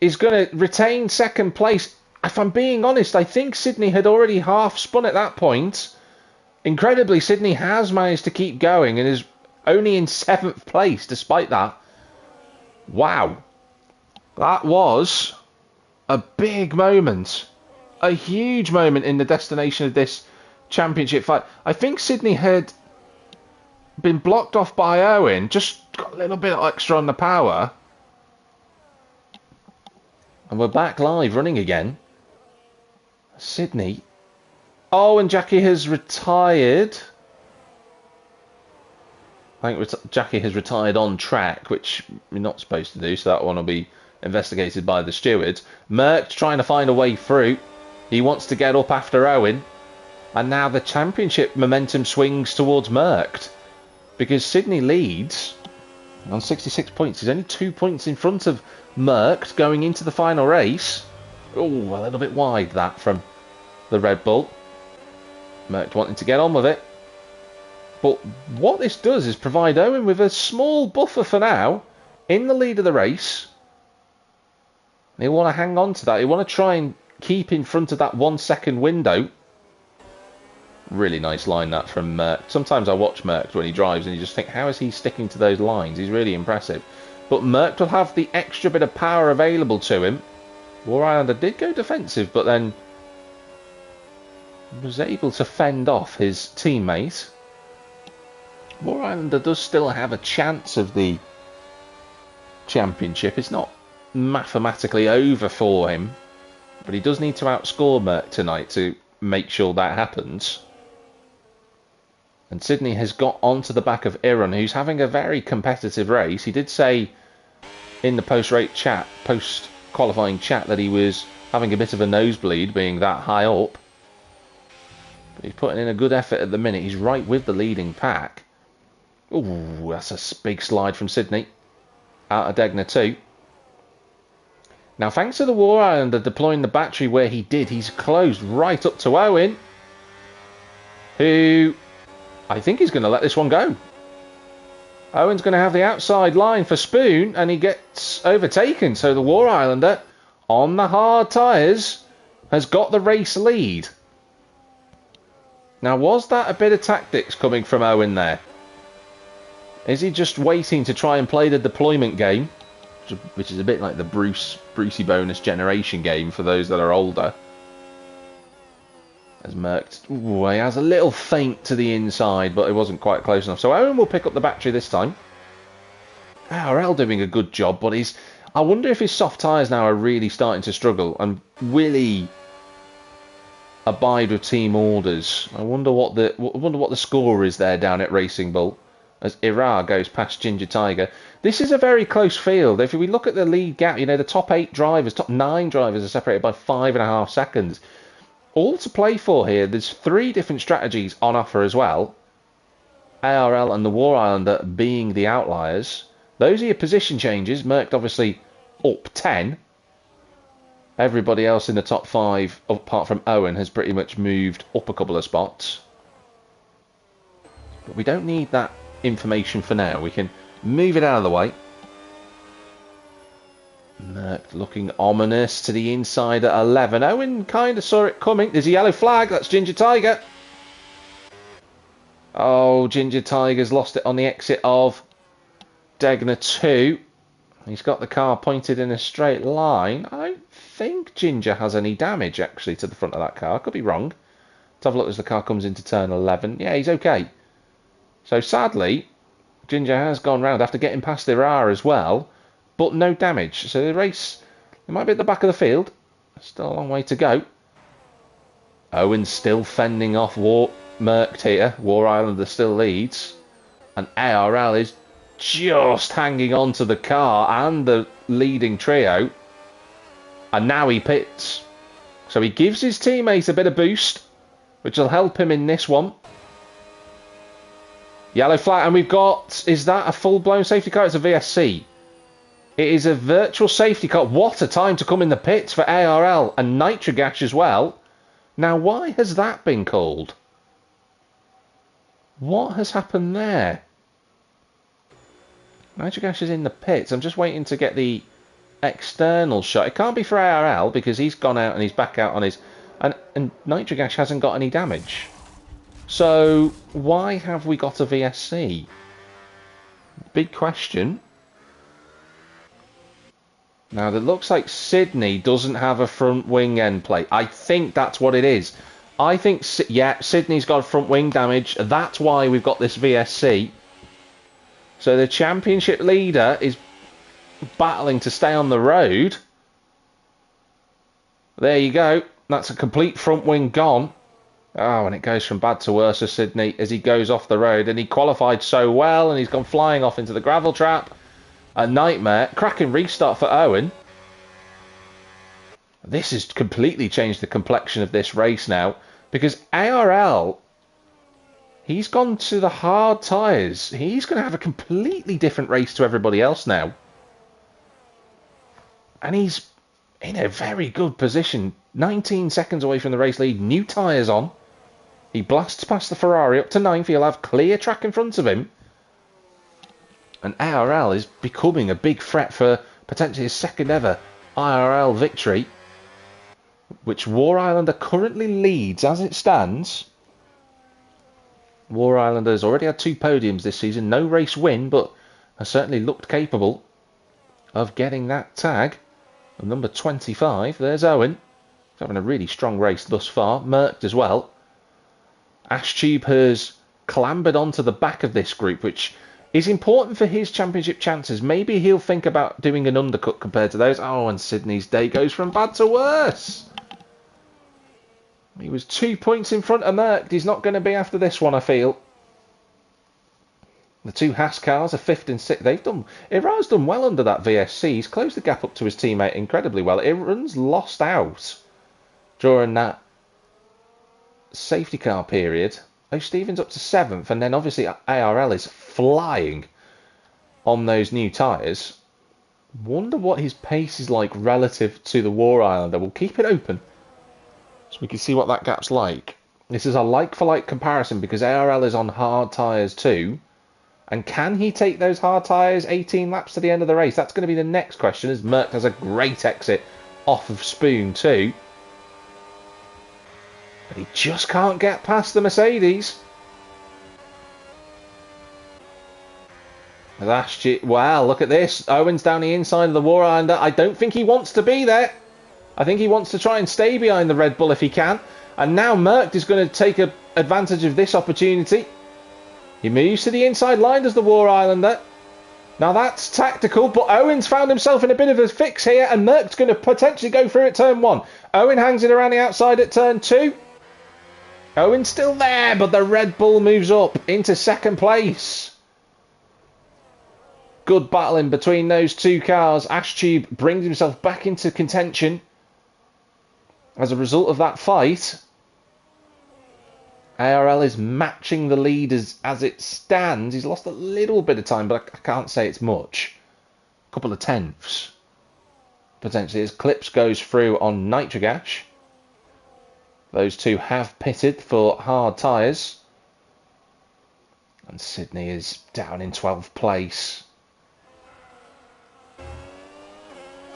Speaker 1: is going to retain second place. If I'm being honest, I think Sydney had already half spun at that point. Incredibly, Sydney has managed to keep going and is only in 7th place despite that. Wow. That was a big moment. A huge moment in the destination of this championship fight. I think Sydney had been blocked off by Owen, just got a little bit extra on the power. And we're back live running again. Sydney. Oh, and Jackie has retired. I think Jackie has retired on track, which we're not supposed to do, so that one will be investigated by the stewards. Merck trying to find a way through. He wants to get up after Owen. And now the championship momentum swings towards Merck, because Sydney leads on 66 points. He's only 2 points in front of Merck going into the final race. Oh, a little bit wide that from the Red Bull. Merck wanting to get on with it. But what this does is provide Owen with a small buffer for now in the lead of the race. He'll want to hang on to that. He'll want to try and keep in front of that 1 second window. Really nice line that from Merck. Sometimes I watch Merck when he drives and you just think, how is he sticking to those lines? He's really impressive. But Merck will have the extra bit of power available to him. War Islander did go defensive, but then was able to fend off his teammate. War Islander does still have a chance of the championship. It's not mathematically over for him, but he does need to outscore Merck tonight to make sure that happens. And Sydney has got onto the back of Iran, who's having a very competitive race. He did say in the post-qualifying chat that he was having a bit of a nosebleed being that high up. But he's putting in a good effort at the minute. He's right with the leading pack. Ooh, that's a big slide from Sydney. Out of Degner too. Now, thanks to the War Islander deploying the battery where he did, he's closed right up to Owen, who I think he's going to let this one go. Owen's going to have the outside line for Spoon, and he gets overtaken. So the War Islander, on the hard tyres, has got the race lead. Now, was that a bit of tactics coming from Owen there? Is he just waiting to try and play the deployment game, which is a bit like the Brucey bonus generation game for those that are older? As Merck, ooh, he has a little feint to the inside, but it wasn't quite close enough. So Owen will pick up the battery this time. ARL doing a good job, but I wonder if his soft tyres now are really starting to struggle, and will he abide with team orders? I wonder what the score is there down at Racing Bull as Ira goes past Ginger Tiger. This is a very close field. If we look at the lead gap, you know, the top 8 drivers, top 9 drivers are separated by 5.5 seconds. All to play for here. There's 3 different strategies on offer as well. ARL and the War Islander being the outliers. Those are your position changes. Merck obviously up 10. Everybody else in the top 5, apart from Owen, has pretty much moved up a couple of spots. But we don't need that information for now. We can move it out of the way. Merck looking ominous to the inside at 11. Owen kind of saw it coming. There's a yellow flag. That's Ginger Tiger. Oh, Ginger Tiger's lost it on the exit of Degner 2. He's got the car pointed in a straight line. I don't think Ginger has any damage, actually, to the front of that car. Could be wrong. Let's have a look as the car comes into turn 11. Yeah, he's okay. So, sadly, Ginger has gone round after getting past Irar as well, but no damage. So the race, it might be at the back of the field. Still a long way to go. Owen's still fending off Merck here. War Islander still leads. And ARL is just hanging on to the car and the leading trio. And now he pits. So he gives his teammate a bit of boost, which will help him in this one. Yellow flag, and we've got, is that a full-blown safety car? It's a VSC. It is a virtual safety car. What a time to come in the pits for ARL and Nitrogash as well. Now, why has that been called? What has happened there? Nitrogash is in the pits. I'm just waiting to get the external shot. It can't be for ARL because he's gone out and he's back out on his... And Nitrogash hasn't got any damage. So, why have we got a VSC? Big question. Now, it looks like Sydney doesn't have a front wing end plate. I think that's what it is. I think, yeah, Sydney's got front wing damage. That's why we've got this VSC. So the championship leader is battling to stay on the road. There you go. That's a complete front wing gone. Oh, and it goes from bad to worse for Sydney as he goes off the road. And he qualified so well, and he's gone flying off into the gravel trap. A nightmare. Cracking restart for Owen. This has completely changed the complexion of this race now, because ARL, he's gone to the hard tyres. He's going to have a completely different race to everybody else now. And he's in a very good position. 19 seconds away from the race lead. New tyres on. He blasts past the Ferrari up to 9th. He'll have clear track in front of him. And ARL is becoming a big threat for potentially his second ever IRL victory, which War Islander currently leads as it stands. War Islander has already had 2 podiums this season. No race win, but has certainly looked capable of getting that tag. And number 25, there's Owen. He's having a really strong race thus far. Mercked as well. Ashtube has clambered onto the back of this group, which is important for his championship chances. Maybe he'll think about doing an undercut compared to those. Oh, and Sydney's day goes from bad to worse. He was 2 points in front of Mercked. He's not going to be after this one, I feel. The 2 Haas cars are 5th and 6th. Ira's done well under that VSC. He's closed the gap up to his teammate incredibly well. Iran's lost out during that safety car period. Oh, Stevens up to 7th, and then obviously ARL is flying on those new tyres. Wonder what his pace is like relative to the War Islander. We'll keep it open so we can see what that gap's like. This is a like-for-like comparison because ARL is on hard tyres too. And can he take those hard tyres 18 laps to the end of the race? That's going to be the next question, as Merck has a great exit off of Spoon too. But he just can't get past the Mercedes. Wow, look at this. Owen's down the inside of the War Islander. I don't think he wants to be there. I think he wants to try and stay behind the Red Bull if he can. And now Merck is going to take advantage of this opportunity. He moves to the inside line, does the War Islander. Now that's tactical, but Owen's found himself in a bit of a fix here, and Merck's going to potentially go through at turn 1. Owen hangs it around the outside at turn 2. Owen's still there, but the Red Bull moves up into 2nd place. Good battling between those 2 cars. Ashtube brings himself back into contention as a result of that fight. ARL is matching the leaders as it stands. He's lost a little bit of time, but I can't say it's much. A couple of tenths, potentially, as Clips goes through on Nitrogash. Those 2 have pitted for hard tyres. And Sydney is down in 12th place.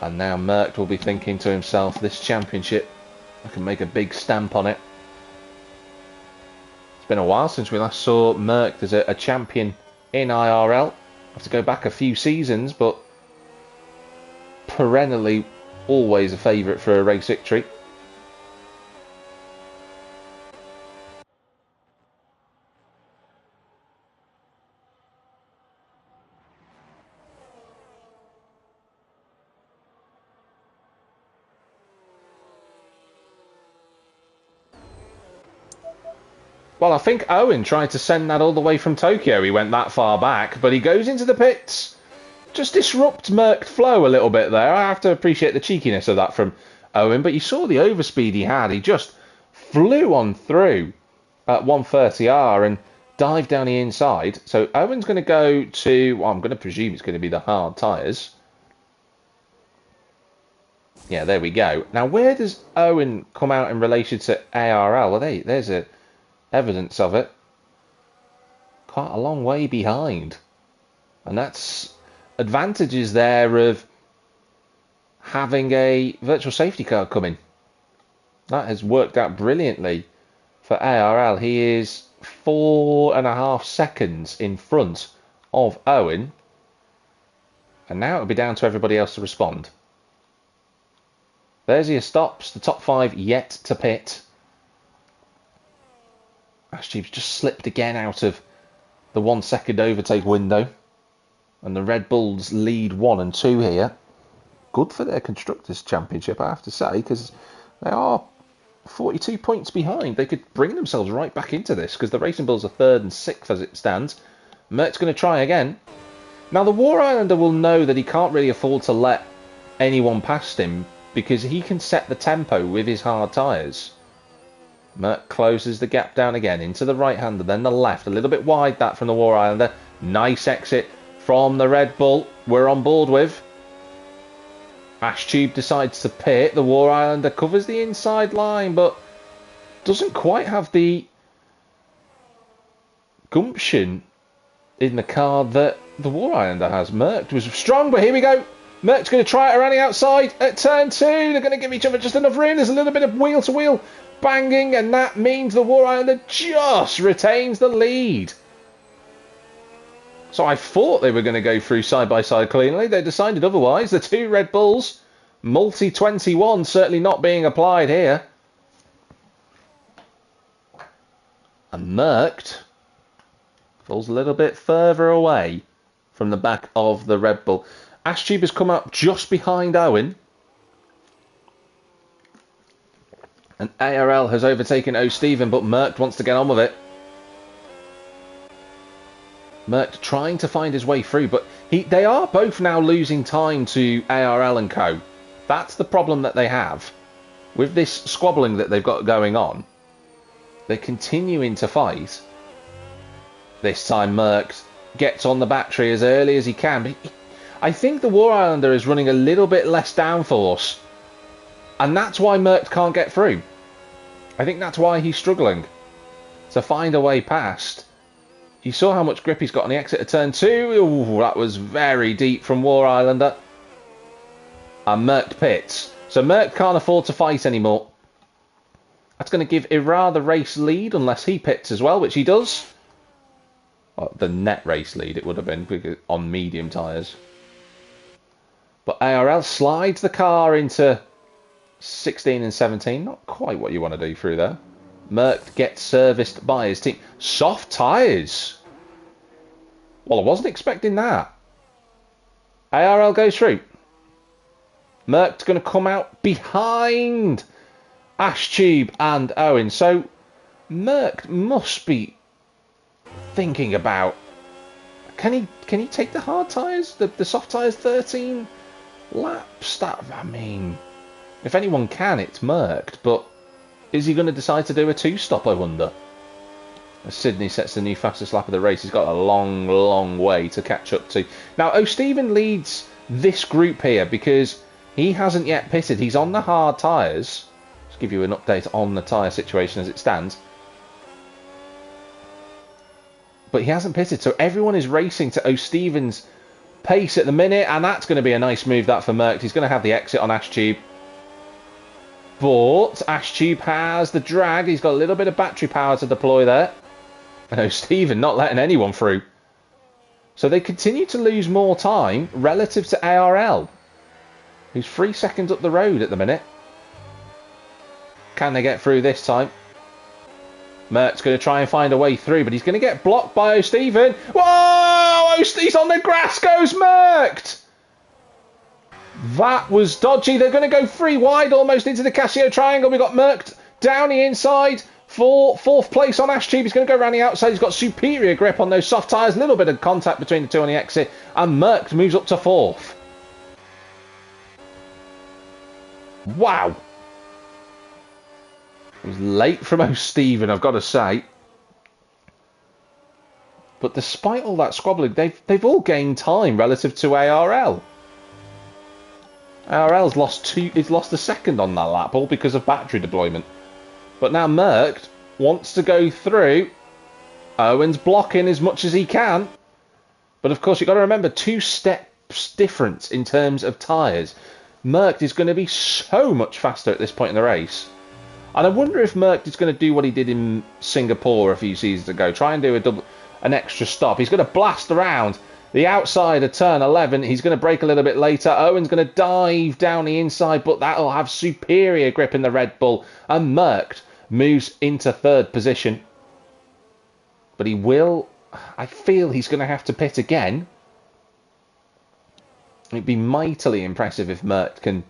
Speaker 1: And now Merck will be thinking to himself, this championship, I can make a big stamp on it. It's been a while since we last saw Merck as a champion in IRL. I have to go back a few seasons, but perennially always a favourite for a race victory. Well, I think Owen tried to send that all the way from Tokyo. He went that far back, but he goes into the pits. Just disrupt Merck's flow a little bit there. I have to appreciate the cheekiness of that from Owen, but you saw the overspeed he had. He just flew on through at 130R and dived down the inside. So Owen's going to go to, well, I'm going to presume it's going to be the hard tyres. Yeah, there we go. Now, where does Owen come out in relation to ARL? Well, there's a evidence of it. Quite a long way behind. And that's advantages there of having a virtual safety car coming. That has worked out brilliantly for ARL. He is 4.5 seconds in front of Owen. And now it'll be down to everybody else to respond. There's your stops. The top 5 yet to pit. Ashcheap's just slipped again out of the 1 second overtake window. And the Red Bulls lead 1 and 2 here. Good for their Constructors' Championship, I have to say, because they are 42 points behind. They could bring themselves right back into this, because the Racing Bulls are 3rd and 6th as it stands. Merck's going to try again. Now, the War Islander will know that he can't really afford to let anyone past him, because he can set the tempo with his hard tyres. Merck closes the gap down again into the right-hander, then the left. A little bit wide, that from the War Islander. Nice exit from the Red Bull. We're on board with. Ashcheap decides to pit. The War Islander covers the inside line, but doesn't quite have the gumption in the car that the War Islander has. Merck was strong, but here we go. Merck's going to try it around the outside at turn 2. They're going to give each other just enough room. There's a little bit of wheel-to-wheel banging, and that means the War Islander just retains the lead. So I thought they were going to go through side-by-side cleanly. They decided otherwise. The 2 Red Bulls, multi-21 certainly not being applied here. And Merck falls a little bit further away from the back of the Red Bull. Ashcheap has come up just behind Owen. And ARL has overtaken O'Stephen, but Merck wants to get on with it. Merck trying to find his way through, but they are both now losing time to ARL and co. That's the problem that they have. With this squabbling that they've got going on, they're continuing to fight. This time Merck gets on the battery as early as he can. But I think the War Islander is running a little bit less downforce. And that's why Merck can't get through. I think that's why he's struggling to find a way past. You saw how much grip he's got on the exit of turn 2. Ooh, that was very deep from War Islander. And Merck pits. So Merck can't afford to fight anymore. That's going to give Ira the race lead unless he pits as well, which he does. Well, the net race lead it would have been on medium tyres. But ARL slides the car into 16 and 17. Not quite what you want to do through there. Merck gets serviced by his team. Soft tyres. Well, I wasn't expecting that. ARL goes through. Merck's going to come out behind Ashcheap and Owen. So Merck must be thinking about, can he take the hard tyres? The soft tyres 13 laps? That, I mean, if anyone can, it's Merck. But is he going to decide to do a 2-stop, I wonder? As Sydney sets the new fastest lap of the race, he's got a long, long way to catch up to. Now, O'Stephen leads this group here because he hasn't yet pitted. He's on the hard tyres. Let's give you an update on the tyre situation as it stands. But he hasn't pitted, so everyone is racing to O'Stephen's pace at the minute, and that's going to be a nice move, that, for Merck. He's going to have the exit on Ashcheap. But Ashcheap has the drag. He's got a little bit of battery power to deploy there. And O'Stephen not letting anyone through. So they continue to lose more time relative to ARL, who's 3 seconds up the road at the minute. Can they get through this time? Merck's going to try and find a way through, but he's going to get blocked by O'Stephen. Whoa! O'Stephen's on the grass, goes Merck! That was dodgy. They're going to go 3 wide almost into the Casio triangle. We've got Merck down the inside for 4th place on Ashcheap. He's going to go around the outside. He's got superior grip on those soft tyres. A little bit of contact between the two on the exit. And Merck moves up to 4th. Wow. It was late from O'Stephen, I've got to say. But despite all that squabbling, they've all gained time relative to ARL. ARL's lost a second on that lap, all because of battery deployment. But now Merck wants to go through. Owen's blocking as much as he can. But of course, you've got to remember, 2 steps difference in terms of tyres. Merck is going to be so much faster at this point in the race. And I wonder if Merck is going to do what he did in Singapore a few seasons ago. Try and do an extra stop. He's going to blast around The outside of turn 11, he's going to brake a little bit later. Owen's going to dive down the inside, but that'll have superior grip in the Red Bull. And Merckx moves into third position. But he will, I feel he's going to have to pit again. It'd be mightily impressive if Merckx can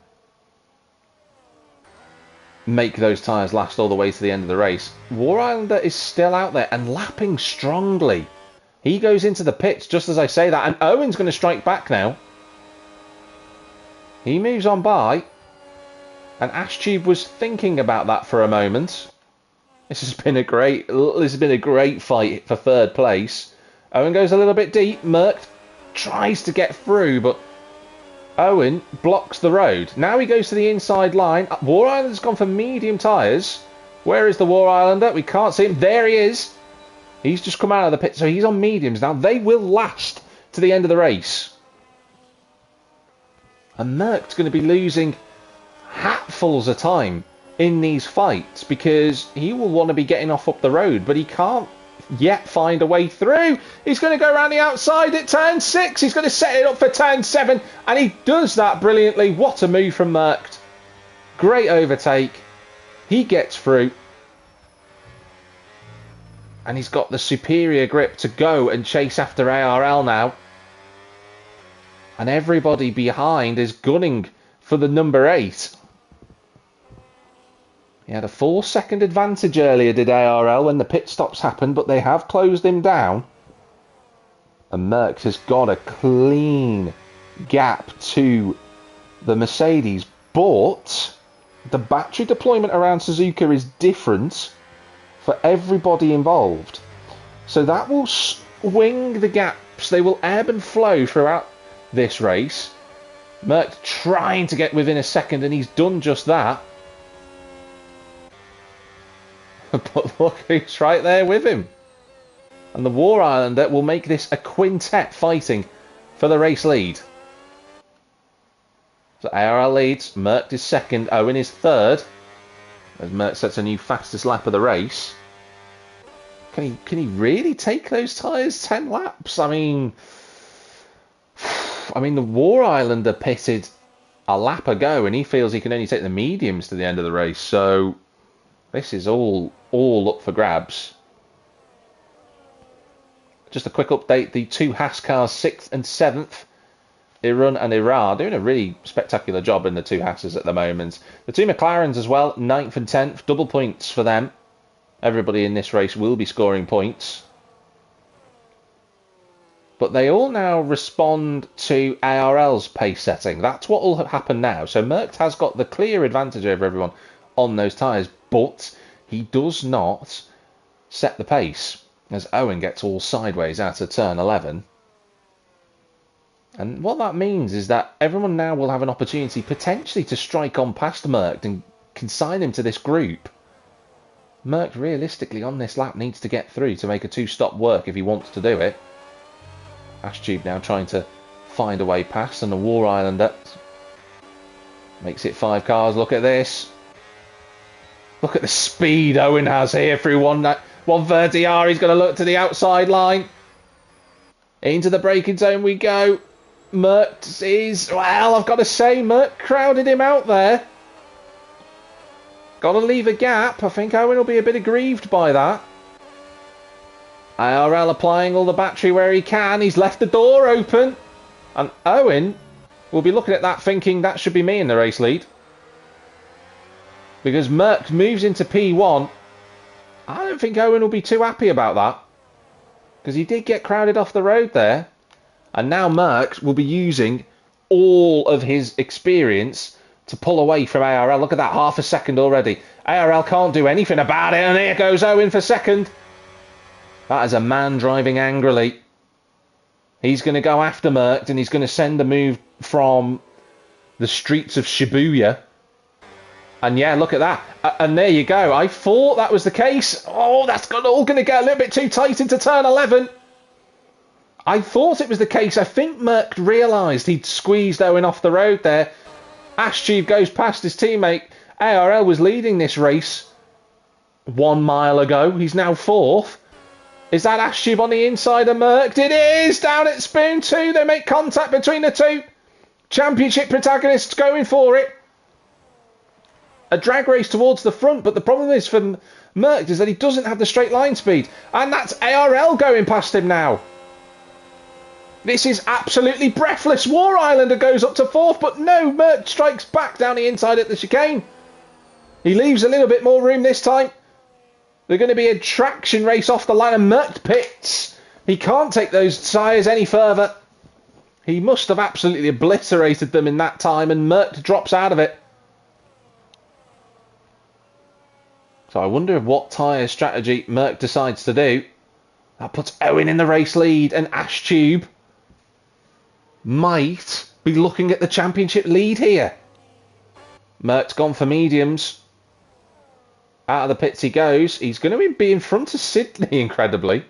Speaker 1: make those tyres last all the way to the end of the race. War Islander is still out there and lapping strongly. He goes into the pits just as I say that, and Owen's going to strike back now. He moves on by, and Ashtube was thinking about that for a moment. This has been a great fight for third place. Owen goes a little bit deep. Merckx tries to get through, but Owen blocks the road. Now he goes to the inside line. War Islander's gone for medium tyres. Where is the War Islander? We can't see him. There he is. He's just come out of the pit, so he's on mediums now. They will last to the end of the race. And Merckx's going to be losing hatfuls of time in these fights because he will want to be getting off up the road, but he can't yet find a way through. He's going to go around the outside at turn 6. He's going to set it up for turn 7, and he does that brilliantly. What a move from Merckx. Great overtake. He gets through. And he's got the superior grip to go and chase after ARL now. And everybody behind is gunning for the number 8. He had a 4-second advantage earlier, did ARL, when the pit stops happened, but they have closed him down. And Merckx has got a clean gap to the Mercedes. But the battery deployment around Suzuka is different for everybody involved, so that will swing the gaps. They will ebb and flow throughout this race. Merckx trying to get within a second, and he's done just that. But look who's right there with him, and the War Islander will make this a quintet fighting for the race lead. So ARL leads, Merckx is second, Owen is third, as Merckx sets a new fastest lap of the race. Can he really take those tyres 10 laps? I mean, the War Islander pitted a lap ago, and he feels he can only take the mediums to the end of the race. So this is all up for grabs. Just a quick update: the two Haas cars, 6th and 7th. Irun and Ira doing a really spectacular job in the two Haas's at the moment. The two McLarens as well, 9th and 10th, double points for them. Everybody in this race will be scoring points. But they all now respond to ARL's pace setting. That's what will happen now. So Merckx has got the clear advantage over everyone on those tyres, but he does not set the pace as Owen gets all sideways out of turn 11. And what that means is that everyone now will have an opportunity potentially to strike on past Merckx and consign him to this group. Merckx realistically on this lap needs to get through to make a two-stop work if he wants to do it. Ashtube now trying to find a way past, and the War Islander makes it 5 cars. Look at this. Look at the speed Owen has here through 130R. He's going to look to the outside line. Into the braking zone we go. Merckx is, well, I've got to say, Merckx crowded him out there. Got to leave a gap. I think Owen will be a bit aggrieved by that. ARL applying all the battery where he can. He's left the door open. And Owen will be looking at that thinking that should be me in the race lead. Because Merckx moves into P1. I don't think Owen will be too happy about that. Because he did get crowded off the road there. And now Merckx will be using all of his experience to pull away from ARL. Look at that, half a second already. ARL can't do anything about it. And here goes Owen for second. That is a man driving angrily. He's going to go after Merckx, and he's going to send a move from the streets of Shibuya. And yeah, look at that. And there you go. I thought that was the case. Oh, that's all going to get a little bit too tight into turn 11. I thought it was the case. I think Merckx realised he'd squeezed Owen off the road there. Ashtube goes past his teammate. ARL was leading this race 1 mile ago. He's now 4th. Is that Ash Tube on the inside of Merckx? It is! Down at Spoon 2. They make contact between the two. Championship protagonists going for it. A drag race towards the front, but the problem is for Merckx is that he doesn't have the straight line speed. And that's ARL going past him now. This is absolutely breathless. War Islander goes up to 4th, but no, Merckx strikes back down the inside at the chicane. He leaves a little bit more room this time. They're going to be a traction race off the line, and Merckx pits. He can't take those tyres any further. He must have absolutely obliterated them in that time, and Merckx drops out of it. So I wonder what tyre strategy Merckx decides to do. That puts Owen in the race lead, and Ash Tube might be looking at the championship lead here. Merckx gone for mediums. Out of the pits he goes. He's going to be in front of Sydney, incredibly.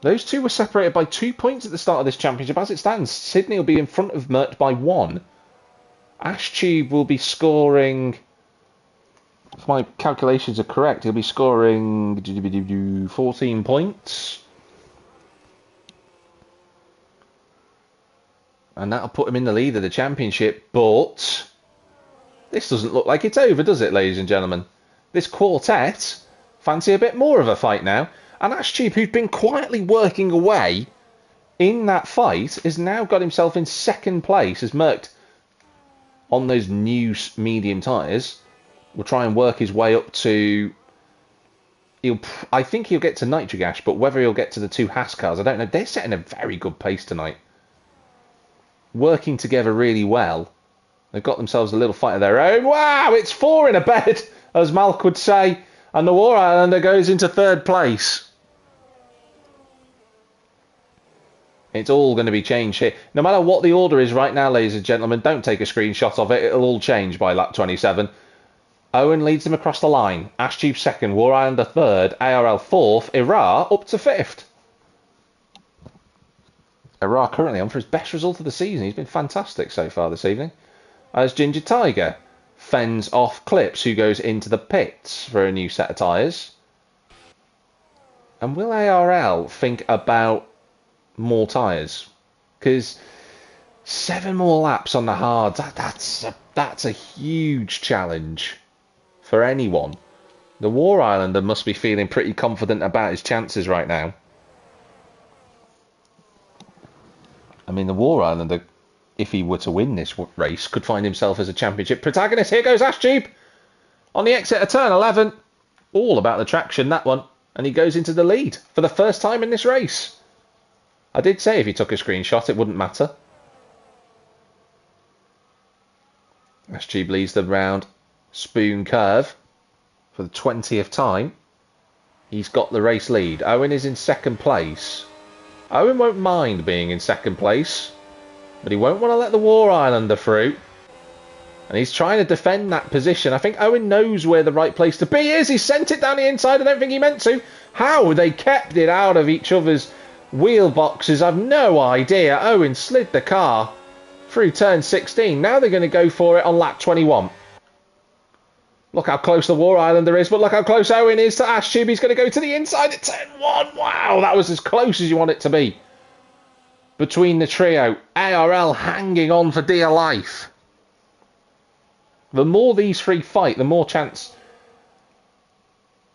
Speaker 1: Those two were separated by 2 points at the start of this championship. As it stands, Sydney will be in front of Merckx by 1. Ash Tube will be scoring... If my calculations are correct, he'll be scoring 14 points. And that'll put him in the lead of the championship, but... This doesn't look like it's over, does it, ladies and gentlemen? This quartet fancy a bit more of a fight now. And Ash Tube, who's been quietly working away in that fight, has now got himself in 2nd place as Merckx, on those new medium tyres, will try and work his way up to... I think he'll get to Nitric Ash, but whether he'll get to the 2 Haas cars, I don't know. They're setting a very good pace tonight. Working together really well. They've got themselves a little fight of their own. Wow, it's 4 in a bed, as Malk would say. And the War Islander goes into 3rd place. It's all going to be changed here. No matter what the order is right now, ladies and gentlemen, don't take a screenshot of it. It'll all change by lap 27. Owen leads them across the line. Ash Tube 2nd, War Islander 3rd, ARL 4th, Irar up to 5th. Irar currently on for his best result of the season. He's been fantastic so far this evening. As Ginger Tiger fends off Clips, who goes into the pits for a new set of tyres. And will ARL think about more tyres? Because 7 more laps on the hard, that's a huge challenge for anyone. The War Islander must be feeling pretty confident about his chances right now. I mean, the War Islander, if he were to win this race, could find himself as a championship protagonist. Here goes Ash Tube on the exit of turn 11. All about the traction, that one. And he goes into the lead for the first time in this race. I did say if he took a screenshot, it wouldn't matter. Ash Tube leads them round Spoon Curve for the 20th time. He's got the race lead. Owen is in 2nd place. Owen won't mind being in 2nd place, but he won't want to let the War Islander through. And he's trying to defend that position. I think Owen knows where the right place to be is. He sent it down the inside. I don't think he meant to. How they kept it out of each other's wheel boxes, I've no idea. Owen slid the car through turn 16. Now they're going to go for it on lap 21. Look how close the War Islander is, but look how close Owen is to Ash Tube. He's going to go to the inside at turn 1. Wow, that was as close as you want it to be. Between the trio, ARL hanging on for dear life. The more these three fight, the more chance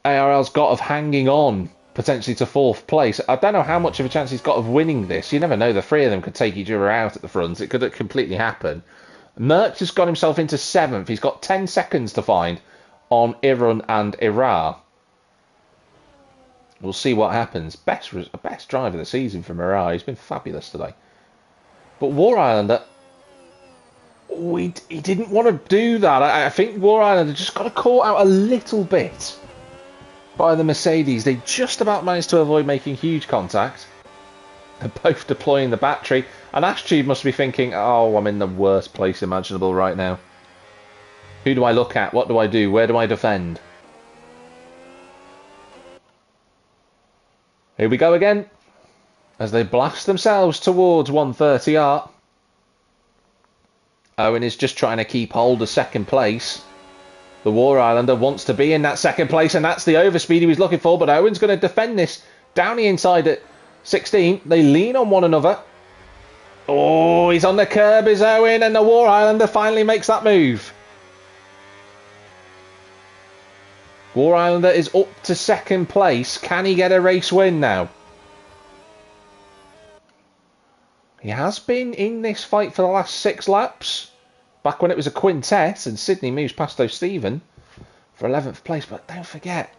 Speaker 1: ARL's got of hanging on, potentially to 4th place. I don't know how much of a chance he's got of winning this. You never know, the 3 of them could take each other out at the front. It could completely happen. Merckx has got himself into 7th. He's got 10 seconds to find on Irun and Irar. We'll see what happens. Best drive of the season from Irar. He's been fabulous today. But War Islander, he didn't want to do that. I think War Islander just got caught out a little bit by the Mercedes. They just about managed to avoid making huge contact. They're both deploying the battery. And Ash Tube must be thinking, oh, I'm in the worst place imaginable right now. Who do I look at? What do I do? Where do I defend? Here we go again. As they blast themselves towards 130R. Owen is just trying to keep hold of 2nd place. The War Islander wants to be in that second place, and that's the overspeed he was looking for, but Owen's going to defend this down the inside at 16. They lean on one another. Oh, he's on the curb, is Owen, and the War Islander finally makes that move. War Islander is up to second place. Can he get a race win now? He has been in this fight for the last 6 laps. Back when it was a quintet and Sydney moves past O'Stephen for 11th place. But don't forget,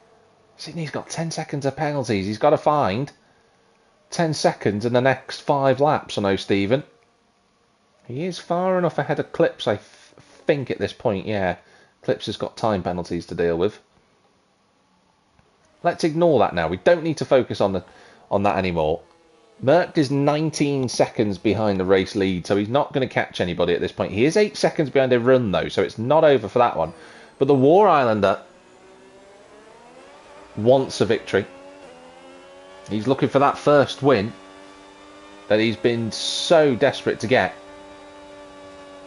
Speaker 1: Sydney's got 10 seconds of penalties. He's got to find 10 seconds in the next 5 laps on O'Stephen. He is far enough ahead of Clips, I think, at this point. Yeah, Clips has got time penalties to deal with. Let's ignore that now. We don't need to focus on that anymore. Merck is 19 seconds behind the race lead, so he's not going to catch anybody at this point. He is 8 seconds behind a run, though, so it's not over for that one. But the War Islander wants a victory. He's looking for that first win that he's been so desperate to get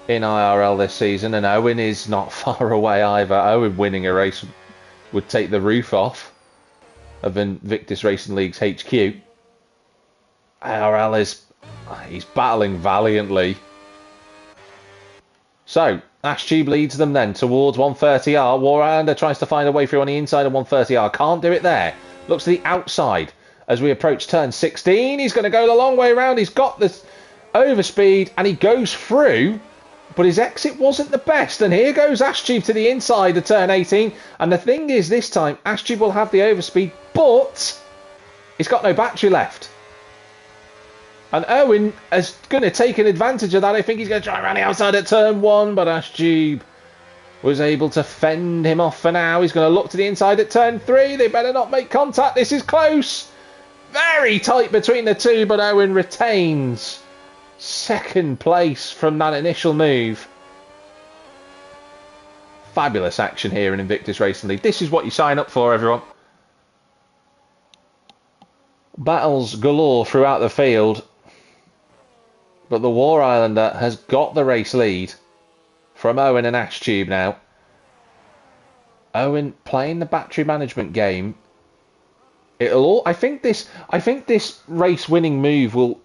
Speaker 1: in IRL this season, and Owen is not far away either. Owen winning a race would take the roof off of Invictus Racing League's HQ. IRL he's battling valiantly. So, Ashtube leads them then towards 130R. War Islander tries to find a way through on the inside of 130R. Can't do it there. Looks to the outside as we approach turn 16. He's going to go the long way around. He's got this overspeed and he goes through, but his exit wasn't the best. And here goes Ashtube to the inside of turn 18. And the thing is, this time, Ashtube will have the overspeed, but he's got no battery left. And Owen is going to take an advantage of that. I think he's going to try around the outside at turn 1, but Ashtube was able to fend him off for now. He's going to look to the inside at turn 3. They better not make contact. This is close. Very tight between the two, but Owen retains second place from that initial move. Fabulous action here in Invictus Racing League. This is what you sign up for, everyone. Battles galore throughout the field. But the War Islander has got the race lead from Owen and Ashtube now. Owen playing the battery management game. I think this race winning move will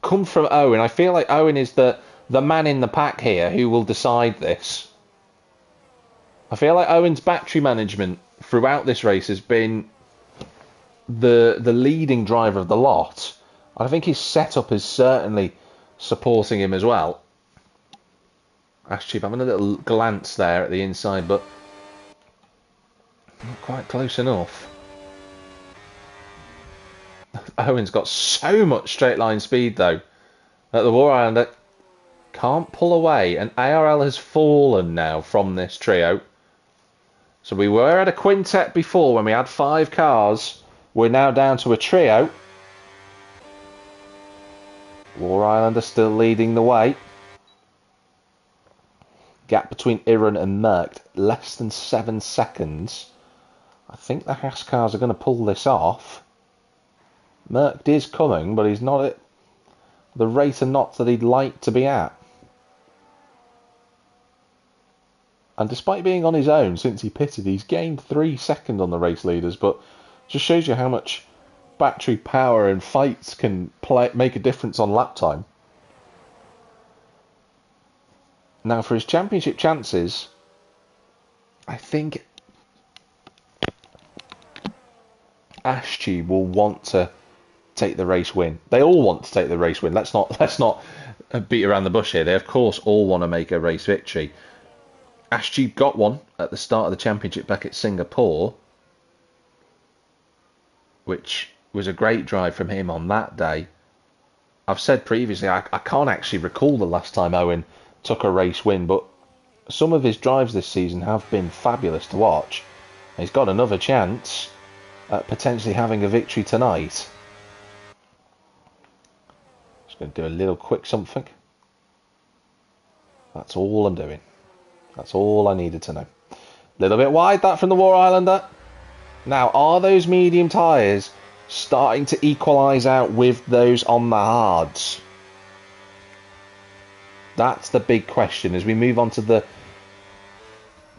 Speaker 1: come from Owen. I feel like Owen is the man in the pack here who will decide this. I feel like Owen's battery management throughout this race has been the leading driver of the lot. I think his setup is certainly supporting him as well. Ashtube having a little glance there at the inside, but not quite close enough. Owen's got so much straight line speed though that the War Islander can't pull away, and ARL has fallen now from this trio. So we were at a quintet before when we had 5 cars. We're now down to a trio. War Islander still leading the way. Gap between Iran and Merck less than 7 seconds. I think the Haas cars are going to pull this off. Merck is coming, but he's not at the rate of knots that he'd like to be at. And despite being on his own since he pitted, he's gained 3 seconds on the race leaders, but just shows you how much battery power and fights can make a difference on lap time. Now for his championship chances, I think Ashtube will want to take the race win. They all want to take the race win. Let's not beat around the bush here. They of course all want to make a race victory. Ashtube got one at the start of the championship back at Singapore, which was a great drive from him on that day. I've said previously, I can't actually recall the last time Owen took a race win, but some of his drives this season have been fabulous to watch. He's got another chance at potentially having a victory tonight. Just going to do a little quick something. That's all I'm doing. That's all I needed to know. A little bit wide, that from the War Islander. Now, are those medium tyres starting to equalise out with those on the hards? That's the big question as we move on to the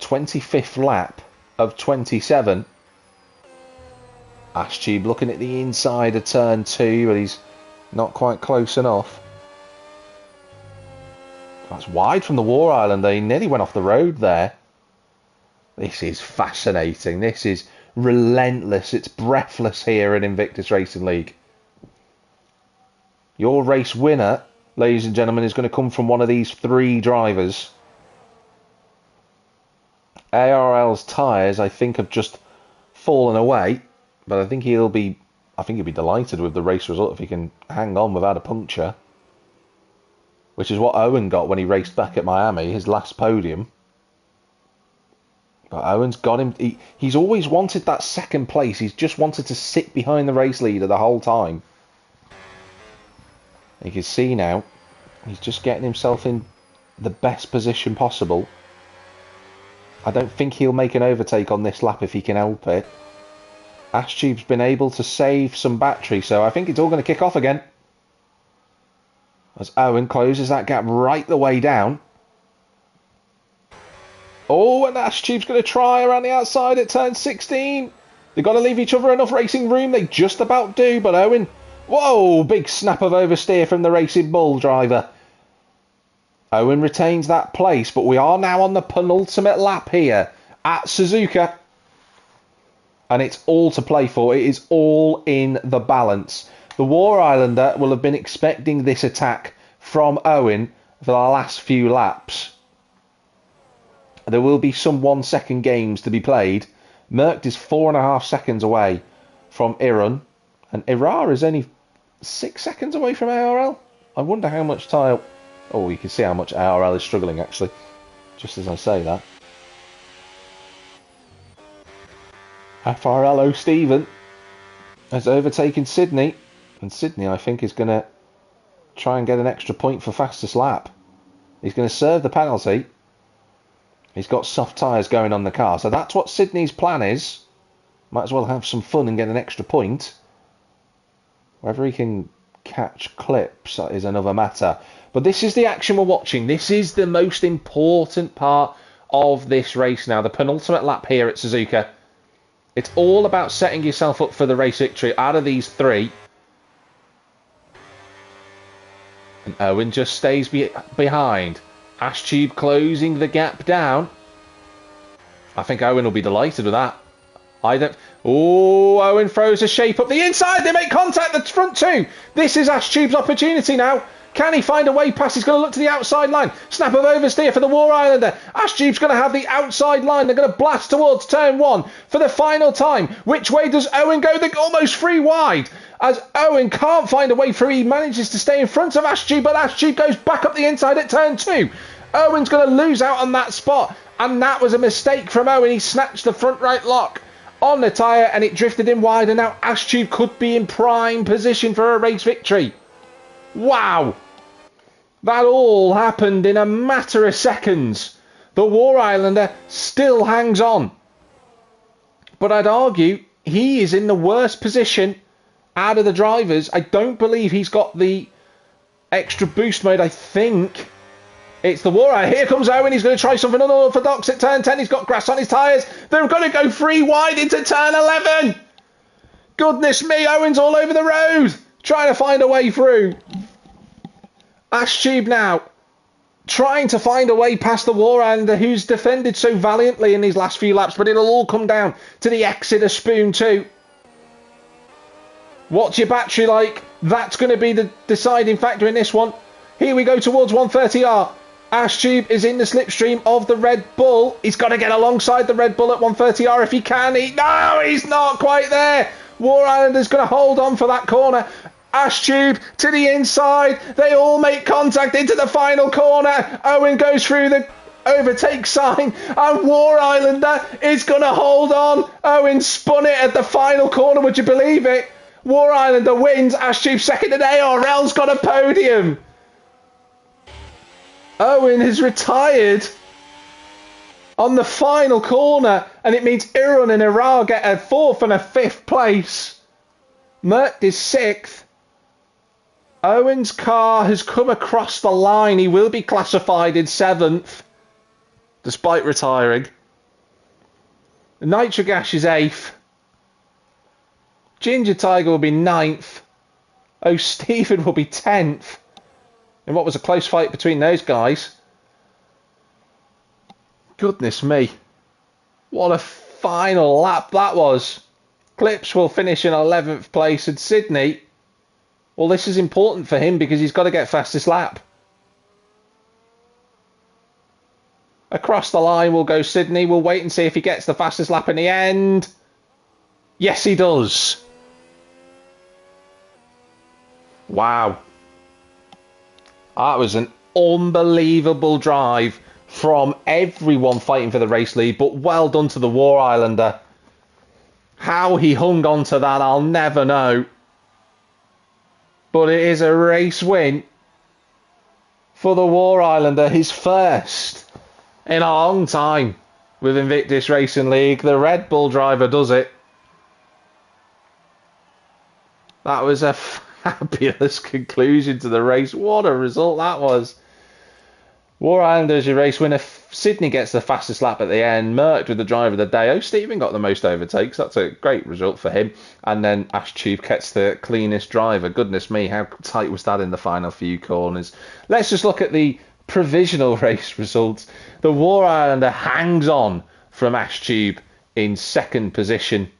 Speaker 1: 25th lap of 27. Ashtube looking at the inside of turn 2, but he's not quite close enough. That's wide from the War Island. He nearly went off the road there. This is fascinating. This is relentless. It's breathless here at Invictus Racing League. Your race winner, ladies and gentlemen, is going to come from one of these 3 drivers. ARL's tyres, I think, have just fallen away, but I think he'll be delighted with the race result if he can hang on without a puncture, which is what Owen got when he raced back at Miami, his last podium. But Owen's got him. He's always wanted that second place. He's just wanted to sit behind the race leader the whole time. You can see now, he's just getting himself in the best position possible. I don't think he'll make an overtake on this lap if he can help it. Ashtube's been able to save some battery, so I think it's all going to kick off again. As Owen closes that gap right the way down. Oh, and Ashtube's going to try around the outside at turn 16. They've got to leave each other enough racing room. They just about do, but Owen... Whoa, big snap of oversteer from the Racing Bull driver. Owen retains that place, but we are now on the penultimate lap here at Suzuka. And it's all to play for. It is all in the balance. The War Islander will have been expecting this attack from Owen for the last few laps. There will be some 1 second games to be played. Merckx is 4.5 seconds away from Iran. And Irar is only 6 seconds away from ARL. I wonder how much time... Oh, you can see how much ARL is struggling, actually. Just as I say that. FRLO Stephen has overtaken Sydney. And Sydney, I think, is going to try and get an extra point for fastest lap. He's going to serve the penalty. He's got soft tyres going on the car. So that's what Sydney's plan is. Might as well have some fun and get an extra point. Whether he can catch clips is another matter. But this is the action we're watching. This is the most important part of this race now. The penultimate lap here at Suzuka. It's all about setting yourself up for the race victory out of these 3. And Owen just stays behind. Ashtube closing the gap down. I think Owen will be delighted with that. Oh, Owen throws a shape up the inside. They make contact, the front 2. This is Ashtube's opportunity now. Can he find a way past? He's going to look to the outside line. Snap of oversteer for the War Islander. Ashtube's going to have the outside line. They're going to blast towards turn 1 for the final time. Which way does Owen go? They're almost 3 wide. As Owen can't find a way through, he manages to stay in front of Ashtube, but Ashtube goes back up the inside at turn 2. Owen's going to lose out on that spot, and that was a mistake from Owen. He snatched the front right lock on the tyre, and it drifted in wide, and now Ashtube could be in prime position for a race victory. Wow! That all happened in a matter of seconds. The War Islander still hangs on. But I'd argue he is in the worst position out of the drivers. I don't believe he's got the extra boost mode. I think it's the War Islander. Here comes Owen. He's going to try something unorthodox at turn 10. He's got grass on his tyres. They're going to go 3 wide into turn 11. Goodness me, Owen's all over the road, trying to find a way through. Ashtube now trying to find a way past the War Islander, who's defended so valiantly in these last few laps, but it'll all come down to the exit of Spoon 2. What's your battery like? That's going to be the deciding factor in this one. Here we go towards 130R. Ashtube is in the slipstream of the Red Bull. He's got to get alongside the Red Bull at 130R if he can. No, he's not quite there. War Islander's going to hold on for that corner. Ashtube to the inside. They all make contact into the final corner. Owen goes through the overtake sign, and War Islander is going to hold on. Owen spun it at the final corner. Would you believe it? War Islander wins. Ashtube second, and ARL's got a podium. Owen has retired on the final corner, and it means Iran and Irar get a 4th and a 5th place. Merckx is 6th. Owen's car has come across the line. He will be classified in 7th, despite retiring. Nitrogash is 8th. Ginger Tiger will be 9th. O'Stephen will be 10th. In what was a close fight between those guys. Goodness me. What a final lap that was. Clips will finish in 11th place, and Sydney, well, this is important for him because he's got to get fastest lap. Across the line will go Sydney. We'll wait and see if he gets the fastest lap in the end. Yes, he does. Wow. That was an unbelievable drive from everyone fighting for the race lead, but well done to the War Islander. How he hung on to that, I'll never know. But it is a race win for the War Islander, his first in a long time with Invictus Racing League. The Red Bull driver does it. That was a fabulous conclusion to the race. What a result that was. War Islanders, your race winner. Sydney gets the fastest lap at the end. Merckx with the driver of the day. O'Stephen got the most overtakes. That's a great result for him. And then Ash Tube gets the cleanest driver. Goodness me, how tight was that in the final few corners? Let's just look at the provisional race results. The War Islander hangs on from Ash Tube in 2nd position.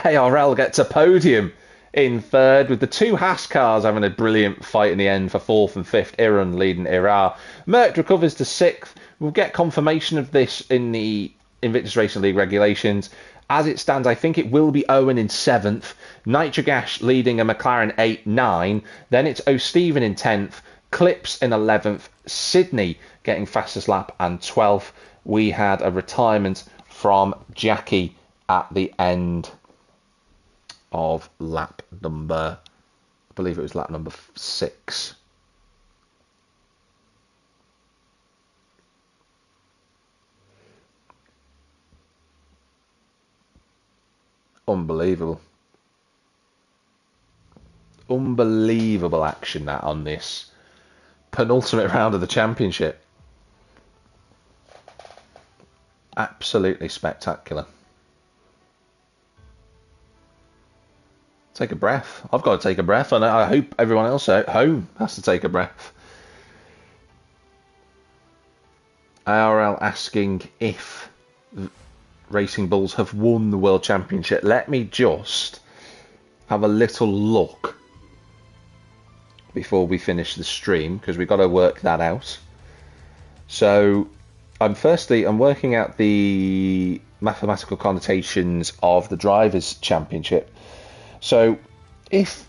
Speaker 1: ARL gets a podium in 3rd, with the 2 Haas cars having a brilliant fight in the end for 4th and 5th. Iran leading Irar. Merckx recovers to 6th. We'll get confirmation of this in the Invictus Racing League regulations. As it stands, I think it will be Owen in 7th. Nitrogash leading a McLaren 8-9. Then it's O'Stephen in 10th. Clips in 11th. Sydney getting fastest lap and 12th. We had a retirement from Jackie at the end of lap number, I believe it was lap number 6. Unbelievable. Unbelievable action that on this penultimate round of the championship. Absolutely spectacular. Take a breath. I've got to take a breath, and I hope everyone else at home has to take a breath. ARL asking if Racing Bulls have won the World Championship. Let me just have a little look before we finish the stream, because we've got to work that out. So I'm working out the mathematical connotations of the Drivers' Championship. So, if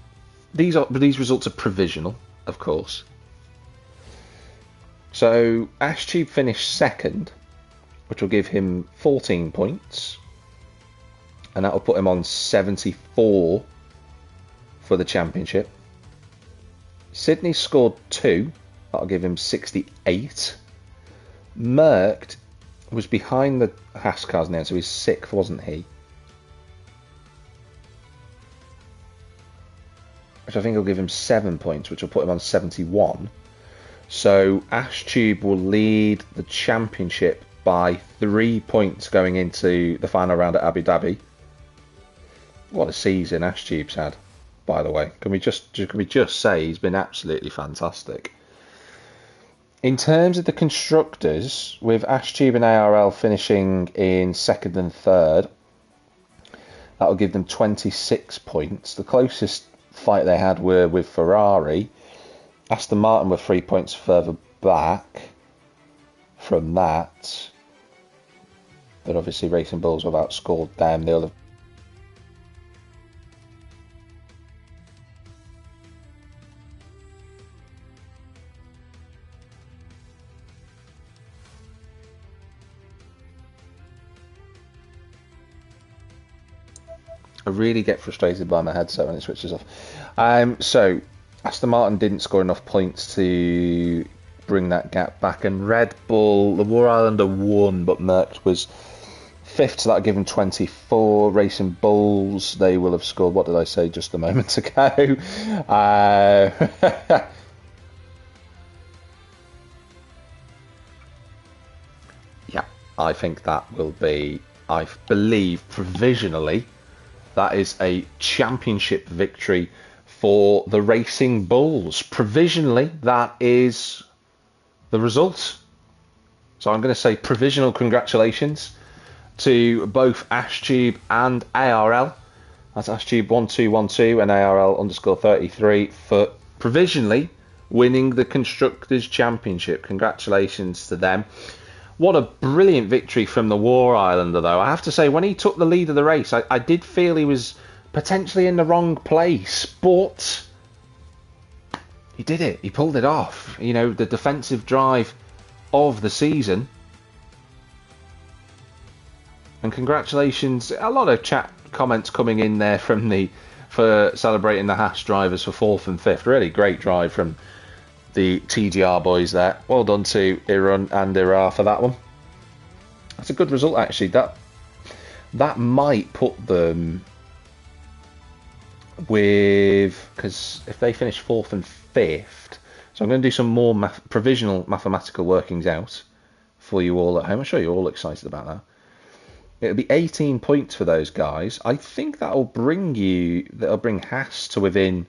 Speaker 1: these results are provisional, of course. So, Ash Tube finished 2nd, which will give him 14 points, and that will put him on 74 for the championship. Sydney scored 2, that'll give him 68. Merckx was behind the Haas cars now, so he's 6th, wasn't he? Which I think will give him 7 points, which will put him on 71. So Ash Tube will lead the championship by 3 points going into the final round at Abu Dhabi. What a season Ash Tube's had, by the way. Can we just say he's been absolutely fantastic. In terms of the constructors, with Ash Tube and ARL finishing in 2nd and 3rd, that will give them 26 points. The closest fight they had were with Ferrari. Aston Martin were 3 points further back from that, but obviously Racing Bulls have outscored them. They'll have I really get frustrated by my headset when it switches off. So Aston Martin didn't score enough points to bring that gap back, and Red Bull, the War Islander won, but Merckx was 5th, so that'll give him 24. Racing Bulls, they will have scored, what did I say just a moment ago? Yeah, I think that will be I believe provisionally that is a championship victory for the Racing Bulls. Provisionally, that is the result. So I'm going to say provisional congratulations to both AshTube and ARL. That's AshTube1212 and ARL_33 for provisionally winning the Constructors' Championship. Congratulations to them. What a brilliant victory from the War Islander, though. I have to say, when he took the lead of the race, I did feel he was potentially in the wrong place, but he did it. He pulled it off. You know, the defensive drive of the season. And congratulations. A lot of chat comments coming in there for celebrating the Haas drivers for 4th and 5th. Really great drive from the TGR boys there. Well done to Irun and Ira for that one. That's a good result, actually. That might put them with, because if they finish 4th and 5th, so I'm going to do some more provisional mathematical workings out for you all at home. I'm sure you're all excited about that. It'll be 18 points for those guys. I think that'll bring Haas to within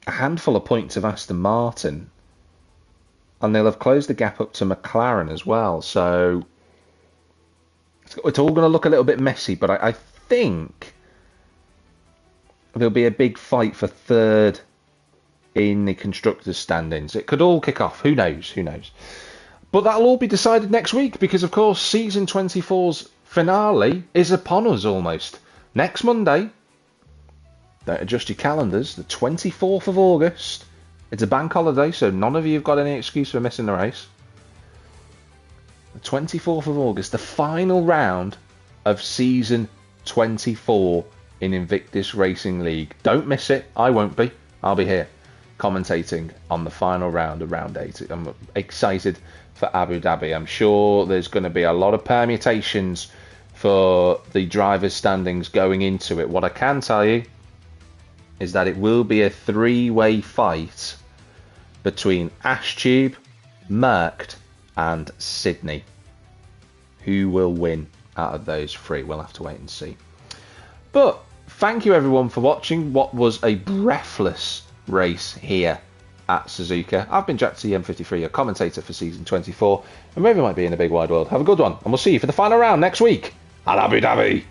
Speaker 1: a handful of points of Aston Martin, and they'll have closed the gap up to McLaren as well. So it's all going to look a little bit messy, but I think there'll be a big fight for 3rd in the constructors' standings. It could all kick off. Who knows? But that'll all be decided next week, because of course season 24's finale is upon us almost. Next Monday, don't adjust your calendars, the 24th of August. It's a bank holiday, so none of you have got any excuse for missing the race. The 24th of August, the final round of season 24 in Invictus Racing League. Don't miss it. I won't be. I'll be here commentating on the final round of round 8. I'm excited for Abu Dhabi. I'm sure there's going to be a lot of permutations for the drivers' standings going into it. What I can tell you is that it will be a 3-way fight between AshTube, Mercked and Sydney. Who will win out of those 3? We'll have to wait and see. But thank you everyone for watching what was a breathless race here at Suzuka. I've been Jack TM53, your commentator for season 24, and wherever you might be in the big wide world, have a good one, and we'll see you for the final round next week at Abu Dhabi.